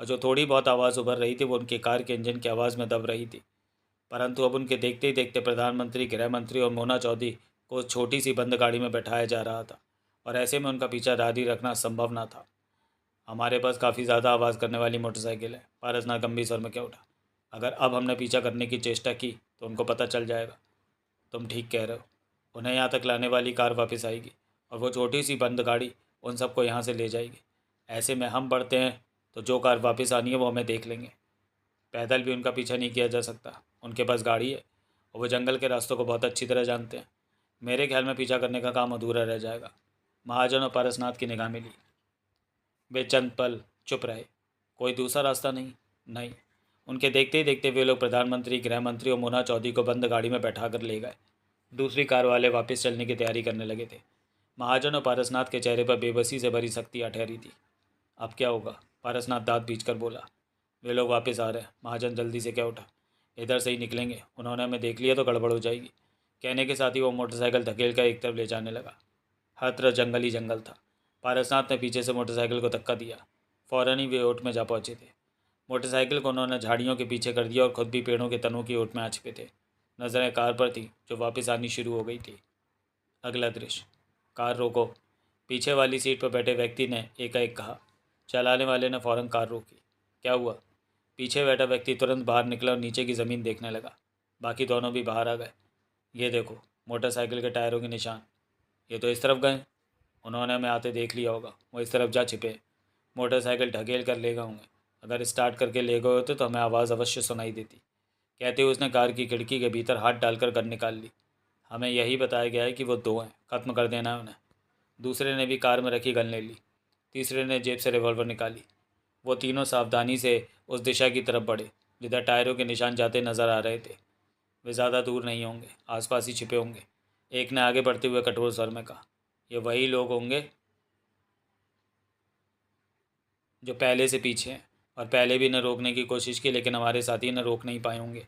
और जो थोड़ी बहुत आवाज़ उभर रही थी वो उनकी कार के इंजन की आवाज़ में दब रही थी। परंतु अब उनके देखते ही देखते प्रधानमंत्री, गृह मंत्री और मोना चौधरी को छोटी सी बंद गाड़ी में बैठाया जा रहा था, और ऐसे में उनका पीछा जारी रखना संभव न था। हमारे पास काफ़ी ज़्यादा आवाज़ करने वाली मोटरसाइकिल है, पारसनाथ गंभीर स्वर में क्या उठा। अगर अब हमने पीछा करने की चेष्टा की तो उनको पता चल जाएगा। तुम ठीक कह रहे हो। उन्हें यहाँ तक लाने वाली कार वापस आएगी और वो छोटी सी बंद गाड़ी उन सबको यहाँ से ले जाएगी। ऐसे में हम बढ़ते हैं तो जो कार वापस आनी है वो हमें देख लेंगे। पैदल भी उनका पीछा नहीं किया जा सकता। उनके पास गाड़ी है और वो जंगल के रास्तों को बहुत अच्छी तरह जानते हैं। मेरे ख्याल में पीछा करने का काम अधूरा रह जाएगा। महाजन और पारसनाथ की निगाह मिली। वे चंद पल चुप रहे। कोई दूसरा रास्ता नहीं? नहीं। उनके देखते ही देखते वे लोग प्रधानमंत्री, गृह मंत्री और मोना चौधरी को बंद गाड़ी में बैठा कर ले गए। दूसरी कार वाले वापस चलने की तैयारी करने लगे थे। महाजन और पारसनाथ के चेहरे पर बेबसी से भरी सख्तियाँ ठहरी थी। अब क्या होगा? पारसनाथ दांत भींचकर बोला। वे लोग वापस आ रहे हैं। महाजन जल्दी से क्या उठा। इधर से ही निकलेंगे, उन्होंने हमें देख लिया तो गड़बड़ हो जाएगी। कहने के साथ ही वो मोटरसाइकिल धकेल कर एक तरफ ले जाने लगा। हर तरफ जंगल ही जंगल था। पारसनाथ ने पीछे से मोटरसाइकिल को धक्का दिया। फ़ौरन ही वे ओट में जा पहुंचे थे। मोटरसाइकिल को उन्होंने झाड़ियों के पीछे कर दिया और खुद भी पेड़ों के तनों की ओट में आ छिपे थे। नज़रें कार पर थी जो वापस आनी शुरू हो गई थी। अगला दृश्य। कार रोको। पीछे वाली सीट पर बैठे व्यक्ति ने एकाएक कहा। चलाने वाले ने फ़ौरन कार रोकी। क्या हुआ? पीछे बैठा व्यक्ति तुरंत बाहर निकला और नीचे की ज़मीन देखने लगा। बाकी दोनों भी बाहर आ गए। ये देखो, मोटरसाइकिल के टायरों के निशान। ये तो इस तरफ गए। उन्होंने हमें आते देख लिया होगा, वो इस तरफ जा छिपे। मोटरसाइकिल ढकेल कर ले गए होंगे। अगर स्टार्ट करके ले गए होते तो हमें आवाज़ अवश्य सुनाई देती। कहते हुए उसने कार की खिड़की के भीतर हाथ डालकर गन निकाल ली। हमें यही बताया गया है कि वो 2 हैं, ख़त्म कर देना है उन्हें। दूसरे ने भी कार में रखी गन ले ली। तीसरे ने जेब से रिवॉल्वर निकाली। वो तीनों सावधानी से उस दिशा की तरफ बढ़े जिधर टायरों के निशान जाते नजर आ रहे थे। वे ज़्यादा दूर नहीं होंगे, आसपास ही छिपे होंगे। एक ने आगे बढ़ते हुए कठोर स्वर में कहा। ये वही लोग होंगे जो पहले से पीछे हैं, और पहले भी इन्हें रोकने की कोशिश की, लेकिन हमारे साथी इन्हें रोक नहीं पाए होंगे।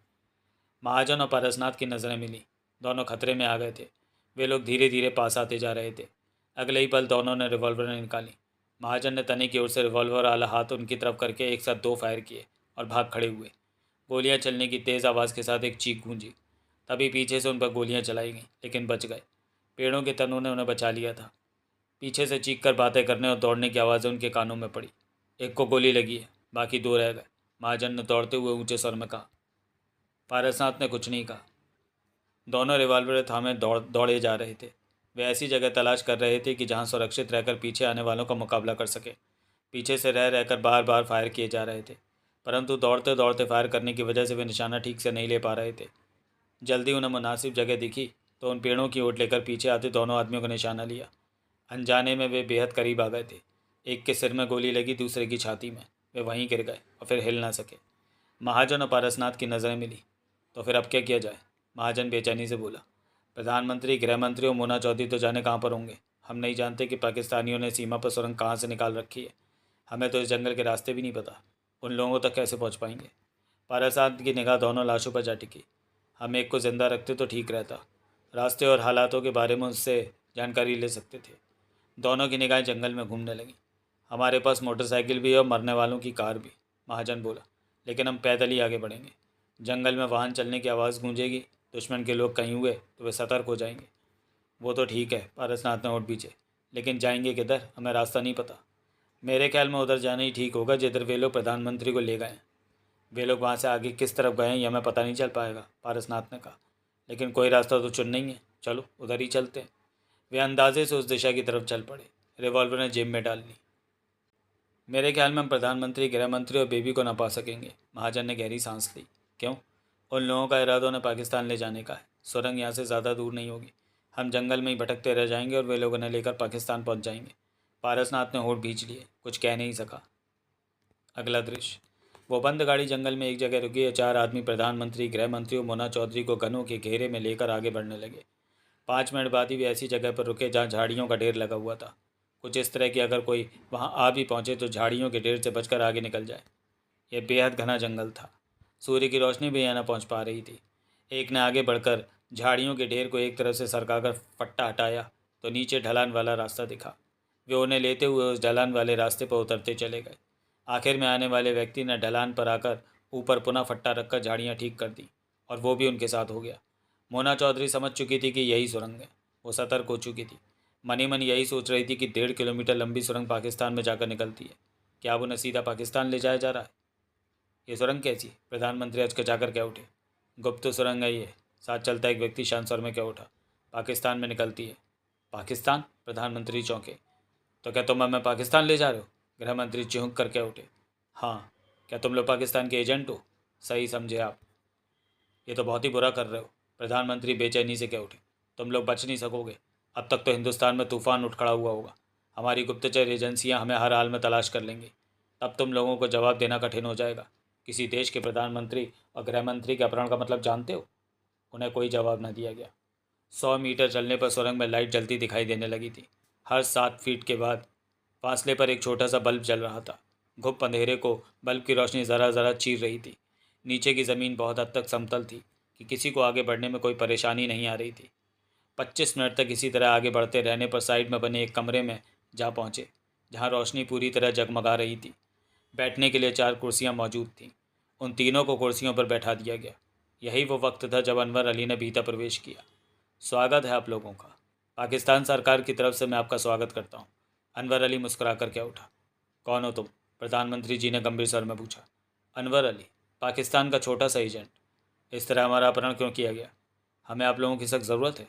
महाजन और पारसनाथ की नज़रें मिली। दोनों खतरे में आ गए थे। वे लोग धीरे धीरे पास आते जा रहे थे। अगले ही पल दोनों ने रिवॉल्वर निकाली। महाजन ने तने की ओर से रिवॉल्वर वाला हाथ उनकी तरफ करके एक साथ 2 फायर किए और भाग खड़े हुए। गोलियां चलने की तेज़ आवाज़ के साथ एक चीख गूंजी। तभी पीछे से उन पर गोलियां चलाई गईं, लेकिन बच गए। पेड़ों के तनों ने उन्हें बचा लिया था। पीछे से चीख कर बातें करने और दौड़ने की आवाज़ें उनके कानों में पड़ी। एक को गोली लगी है, बाकी 2 रह गए। महाजन ने दौड़ते हुए ऊंचे स्वर में कहा। पारसनाथ ने कुछ नहीं कहा। दोनों रिवॉल्वर थामे दौड़े जा रहे थे। वे ऐसी जगह तलाश कर रहे थे कि जहां सुरक्षित रहकर पीछे आने वालों का मुकाबला कर सके। पीछे से रह रहकर बार बार फायर किए जा रहे थे, परंतु दौड़ते दौड़ते फायर करने की वजह से वे निशाना ठीक से नहीं ले पा रहे थे। जल्दी उन्हें मुनासिब जगह दिखी तो उन पेड़ों की ओट लेकर पीछे आते दोनों आदमियों का निशाना लिया। अनजाने में वे बेहद करीब आ गए थे। एक के सिर में गोली लगी, दूसरे की छाती में। वे वहीं गिर गए और फिर हिल ना सके। महाजन और पारसनाथ की नज़रें मिली। तो फिर अब क्या किया जाए? महाजन बेचैनी से बोला। प्रधानमंत्री, गृह मंत्री और मोना चौधरी तो जाने कहाँ पर होंगे। हम नहीं जानते कि पाकिस्तानियों ने सीमा पर सुरंग कहाँ से निकाल रखी है। हमें तो इस जंगल के रास्ते भी नहीं पता। उन लोगों तक कैसे पहुँच पाएंगे? पारसनाथ की निगाह दोनों लाशों पर जा टिकी। हम एक को ज़िंदा रखते तो ठीक रहता। रास्ते और हालातों के बारे में उससे जानकारी ले सकते थे। दोनों की निगाहें जंगल में घूमने लगीं। हमारे पास मोटरसाइकिल भी है और मरने वालों की कार भी, महाजन बोला, लेकिन हम पैदल ही आगे बढ़ेंगे। जंगल में वाहन चलने की आवाज़ गूंजेगी। दुश्मन के लोग कहीं हुए तो वे सतर्क हो जाएंगे। वो तो ठीक है, पारसनाथ ने होठ पीछे, लेकिन जाएंगे किधर? हमें रास्ता नहीं पता। मेरे ख्याल में उधर जाना ही ठीक होगा जिधर वे लोग प्रधानमंत्री को ले गए हैं। वे लोग वहाँ से आगे किस तरफ गए हैं यह हमें पता नहीं चल पाएगा, पारसनाथ ने कहा, लेकिन कोई रास्ता तो चुन नहीं है। चलो उधर ही चलते हैं। वे अंदाजे से उस दिशा की तरफ चल पड़े। रिवॉल्वर ने जेब में डाल ली। मेरे ख्याल में हम प्रधानमंत्री, गृह मंत्री और बेबी को न पा सकेंगे, महाजन ने गहरी सांस ली। क्यों? उन लोगों का इरादा उन्हें पाकिस्तान ले जाने का है। सुरंग यहाँ से ज़्यादा दूर नहीं होगी। हम जंगल में ही भटकते रह जाएंगे और वे लोग उन्हें लेकर पाकिस्तान पहुँच जाएंगे। पारसनाथ ने होठ भींच लिए, कुछ कह नहीं सका। अगला दृश्य। वो बंद गाड़ी जंगल में एक जगह रुकी और 4 आदमी प्रधानमंत्री, गृह मंत्री और मोना चौधरी को घनों के घेरे में लेकर आगे बढ़ने लगे। 5 मिनट बाद ही वे ऐसी जगह पर रुके जहाँ झाड़ियों का ढेर लगा हुआ था। कुछ इस तरह कि अगर कोई वहाँ आ भी पहुँचे तो झाड़ियों के ढेर से बचकर आगे निकल जाए। यह बेहद घना जंगल था। सूर्य की रोशनी भी यहाँ न पहुँच पा रही थी। एक ने आगे बढ़कर झाड़ियों के ढेर को एक तरफ से सरकाकर फट्टा हटाया तो नीचे ढलान वाला रास्ता दिखा। वे उन्हें लेते हुए उस ढलान वाले रास्ते पर उतरते चले गए। आखिर में आने वाले व्यक्ति ने ढलान पर आकर ऊपर पुनः फट्टा रखकर झाड़ियाँ ठीक कर दी और वो भी उनके साथ हो गया। मोना चौधरी समझ चुकी थी कि यही सुरंग है। वो सतर्क हो चुकी थी। मनी मन यही सोच रही थी कि 1.5 किलोमीटर लंबी सुरंग पाकिस्तान में जाकर निकलती है। क्या अब उन्हें सीधा पाकिस्तान ले जाया जा रहा है? ये सुरंग कैसी? प्रधानमंत्री हचकिचाकर कह उठे। गुप्त सुरंग है ये। साथ चलता एक व्यक्ति शांत स्वर में कह उठा। पाकिस्तान में निकलती है। पाकिस्तान? प्रधानमंत्री चौंके। तो क्या तुम हमें पाकिस्तान ले जा रहे हो? गृह मंत्री चिहुक कर कह उठे। हाँ। क्या तुम लोग पाकिस्तान के एजेंट हो? सही समझे आप। ये तो बहुत ही बुरा कर रहे हो। प्रधानमंत्री बेचैनी से कह उठे। तुम लोग बच नहीं सकोगे। अब तक तो हिंदुस्तान में तूफान उठ खड़ा हुआ होगा। हमारी गुप्तचर एजेंसियां हमें हर हाल में तलाश कर लेंगी। तब तुम लोगों को जवाब देना कठिन हो जाएगा। किसी देश के प्रधानमंत्री और गृह मंत्री के अपहरण का मतलब जानते हो? उन्हें कोई जवाब न दिया गया। 100 मीटर चलने पर सुरंग में लाइट जलती दिखाई देने लगी थी। हर 7 फीट के बाद फासले पर एक छोटा सा बल्ब जल रहा था। घुप अंधेरे को बल्ब की रोशनी ज़रा ज़रा चीर रही थी। नीचे की ज़मीन बहुत हद तक समतल थी कि किसी को आगे बढ़ने में कोई परेशानी नहीं आ रही थी। 25 मिनट तक इसी तरह आगे बढ़ते रहने पर साइड में बने एक कमरे में जा पहुँचे, जहाँ रोशनी पूरी तरह जगमगा रही थी। बैठने के लिए 4 कुर्सियाँ मौजूद थीं। उन तीनों को कुर्सियों पर बैठा दिया गया। यही वो वक्त था जब अनवर अली ने भीतर प्रवेश किया। स्वागत है आप लोगों का। पाकिस्तान सरकार की तरफ से मैं आपका स्वागत करता हूँ। अनवर अली मुस्कुराकर क्या उठा। कौन हो तुम? प्रधानमंत्री जी ने गंभीर स्वर में पूछा। अनवर अली, पाकिस्तान का छोटा सा एजेंट। इस तरह हमारा अपहरण क्यों किया गया? हमें आप लोगों की सख्त ज़रूरत है।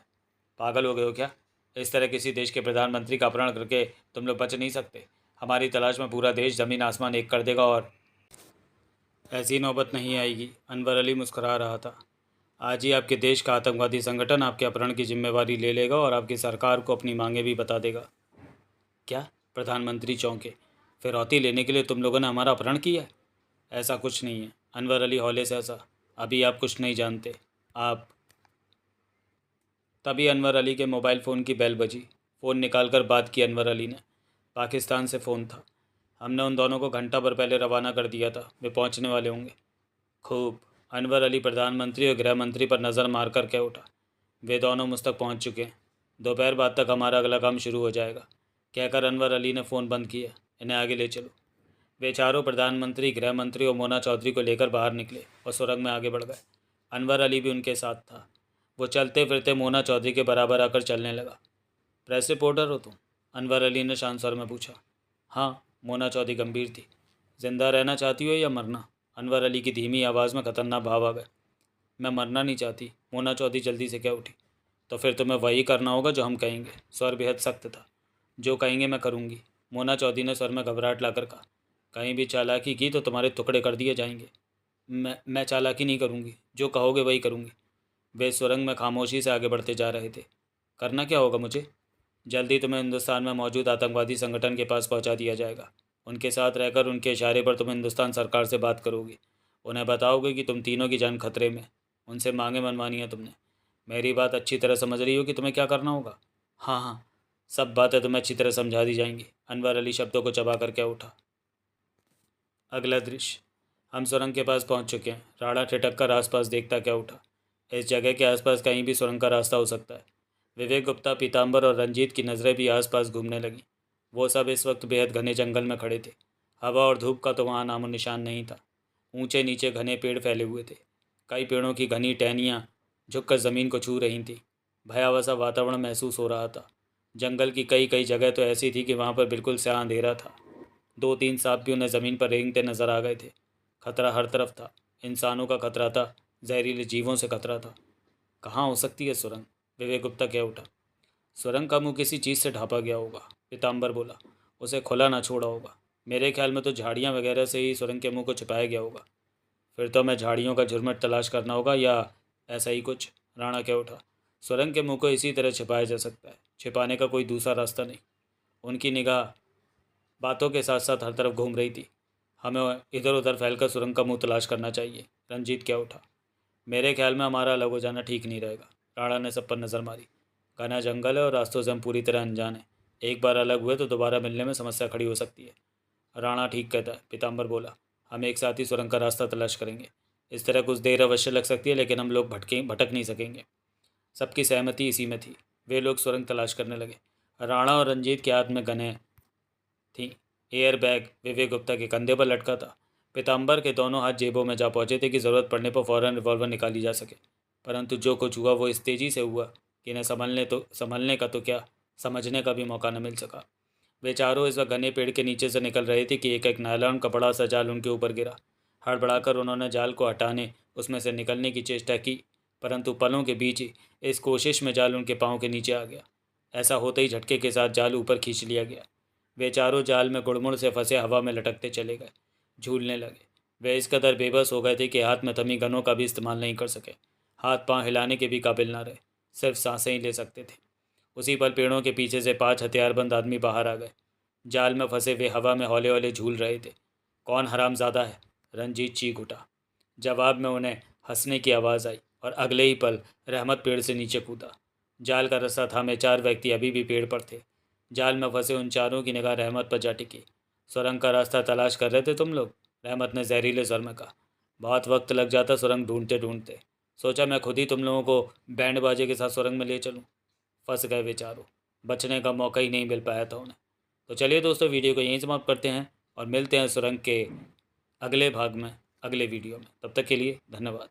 पागल हो गए हो क्या? इस तरह किसी देश के प्रधानमंत्री का अपहरण करके तुम लोग बच नहीं सकते। हमारी तलाश में पूरा देश ज़मीन आसमान एक कर देगा और ऐसी नौबत नहीं आएगी। अनवर अली मुस्कुरा रहा था। आज ही आपके देश का आतंकवादी संगठन आपके अपहरण की जिम्मेवारी ले लेगा और आपकी सरकार को अपनी मांगें भी बता देगा। क्या? प्रधानमंत्री चौंके। फिरौती लेने के लिए तुम लोगों ने हमारा अपहरण किया है? ऐसा कुछ नहीं है। अनवर अली हौले से हंसा। अभी आप कुछ नहीं जानते। आप तभी अनवर अली के मोबाइल फ़ोन की बेल बजी। फ़ोन निकालकर बात की अनवर अली ने। पाकिस्तान से फ़ोन था। हमने उन दोनों को घंटा भर पहले रवाना कर दिया था। वे पहुंचने वाले होंगे। खूब। अनवर अली प्रधानमंत्री और गृह मंत्री पर नज़र मारकर कह उठा। वे दोनों मुझ तक पहुँच चुके हैं। दोपहर बाद तक हमारा अगला काम शुरू हो जाएगा। कहकर अनवर अली ने फ़ोन बंद किया। इन्हें आगे ले चलो। वे चारों प्रधानमंत्री, गृह मंत्री और मोना चौधरी को लेकर बाहर निकले और सुरंग में आगे बढ़ गए। अनवर अली भी उनके साथ था। वो चलते फिरते मोना चौधरी के बराबर आकर चलने लगा। प्रेस रिपोर्टर हो तुम? अनवर अली ने शांत स्वर में पूछा। हाँ। मोना चौधरी गंभीर थी। जिंदा रहना चाहती हो या मरना? अनवर अली की धीमी आवाज़ में खतरनाक भाव आ गए। मैं मरना नहीं चाहती। मोना चौधरी जल्दी से क्या उठी। तो फिर तुम्हें वही करना होगा जो हम कहेंगे। स्वर बेहद सख्त था। जो कहेंगे मैं करूँगी। मोना चौधरी ने स्वर में घबराहट लाकर कहा। कहीं भी चालाकी की तो तुम्हारे टुकड़े कर दिए जाएंगे। मैं चालाकी नहीं करूँगी। जो कहोगे वही करूँगी। वे सुरंग में खामोशी से आगे बढ़ते जा रहे थे। करना क्या होगा मुझे? जल्दी तुम्हें हिंदुस्तान में मौजूद आतंकवादी संगठन के पास पहुंचा दिया जाएगा। उनके साथ रहकर उनके इशारे पर तुम हिंदुस्तान सरकार से बात करोगी। उन्हें बताओगे कि तुम तीनों की जान खतरे में। उनसे मांगे मनवानी है तुमने। मेरी बात अच्छी तरह समझ रही हो कि तुम्हें क्या करना होगा? हाँ हाँ, सब बातें तुम्हें अच्छी तरह समझा दी जाएंगी। अनवर अली शब्दों को चबा कर क्या उठा। अगला दृश्य। हम सुरंग के पास पहुंच चुके हैं। राणा ठिठक कर आसपास देखता क्या उठा। इस जगह के आसपास कहीं भी सुरंग का रास्ता हो सकता है। विवेक गुप्ता, पीताम्बर और रंजीत की नज़रें भी आसपास घूमने लगीं। वो सब इस वक्त बेहद घने जंगल में खड़े थे। हवा और धूप का तो वहाँ नामो निशान नहीं था। ऊंचे नीचे घने पेड़ फैले हुए थे। कई पेड़ों की घनी टहनियाँ झुककर ज़मीन को छू रही थीं। भयावह सा वातावरण महसूस हो रहा था। जंगल की कई कई जगह तो ऐसी थी कि वहाँ पर बिल्कुल स्याह अंधेरा था। 2-3 सांप भी उन्हें ज़मीन पर रेंगते नजर आ गए थे। खतरा हर तरफ था। इंसानों का खतरा था। जहरीले जीवों से खतरा था। कहाँ हो सकती है सुरंग? विवेक गुप्ता कह उठा। सुरंग का मुंह किसी चीज़ से ढांपा गया होगा। पीताम्बर बोला। उसे खुला ना छोड़ा होगा। मेरे ख्याल में तो झाड़ियाँ वगैरह से ही सुरंग के मुंह को छिपाया गया होगा। फिर तो मैं झाड़ियों का झुरमुट तलाश करना होगा या ऐसा ही कुछ। राणा कह उठा। सुरंग के मुंह को इसी तरह छिपाया जा सकता है, छिपाने का कोई दूसरा रास्ता नहीं। उनकी निगाह बातों के साथ साथ हर तरफ घूम रही थी। हमें इधर उधर फैलकर सुरंग का मुंह तलाश करना चाहिए। रंजीत क्या उठा। मेरे ख्याल में हमारा अलग हो जाना ठीक नहीं रहेगा। राणा ने सब पर नज़र मारी। घना जंगल है और रास्तों से हम पूरी तरह अनजान हैं। एक बार अलग हुए तो दोबारा मिलने में समस्या खड़ी हो सकती है। राणा ठीक कहता है, पीताम्बर बोला। हम एक साथ ही सुरंग का रास्ता तलाश करेंगे। इस तरह कुछ देर अवश्य लग सकती है, लेकिन हम लोग भटक नहीं सकेंगे। सबकी सहमति इसी में थी। वे लोग सुरंग तलाश करने लगे। राणा और रंजीत के हाथ में गनें थीं। एयर बैग विवेक गुप्ता के कंधे पर लटका था। पीताम्बर के दोनों हाथ जेबों में जा पहुंचे थे कि ज़रूरत पड़ने पर फ़ौरन रिवॉल्वर निकाली जा सके। परंतु जो कुछ हुआ वो इस तेज़ी से हुआ कि इन्हें संभलने का तो क्या, समझने का भी मौका न मिल सका। वे चारों इस वक्त घने पेड़ के नीचे से निकल रहे थे कि एक नायलॉन का बड़ा सा जाल उनके ऊपर गिरा। हड़बड़ाकर उन्होंने जाल को हटाने, उसमें से निकलने की चेष्टा की, परंतु पलों के बीच ही इस कोशिश में जाल उनके पाँव के नीचे आ गया। ऐसा होते ही झटके के साथ जाल ऊपर खींच लिया गया। वे चारों जाल में गुड़मुड़ से फंसे हवा में लटकते चले गए, झूलने लगे। वे इस कदर बेबस हो गए थे कि हाथ में थमी गनों का भी इस्तेमाल नहीं कर सके। हाथ पांव हिलाने के भी काबिल ना रहे, सिर्फ सांसें ही ले सकते थे। उसी पल पेड़ों के पीछे से 5 हथियारबंद आदमी बाहर आ गए। जाल में फंसे वे हवा में हौले हौले झूल रहे थे। कौन हरामजादा है? रंजीत चीख उठा। जवाब में उन्हें हंसने की आवाज़ आई और अगले ही पल रहमत पेड़ से नीचे कूदा। जाल का रस्सा थामे 4 व्यक्ति अभी भी पेड़ पर थे। जाल में फंसे उन चारों की निगाह रहमत पर जा टिकी। सुरंग का रास्ता तलाश कर रहे थे तुम लोग? रहमत ने जहरीले स्वर में कहा। बहुत वक्त लग जाता सुरंग ढूंढते ढूंढते। सोचा मैं खुद ही तुम लोगों को बैंड बाजे के साथ सुरंग में ले चलूँ। फंस गए वे चारों। बचने का मौका ही नहीं मिल पाया था उन्हें। तो चलिए दोस्तों, वीडियो को यहीं समाप्त करते हैं और मिलते हैं सुरंग के अगले भाग में, अगले वीडियो में। तब तक के लिए धन्यवाद।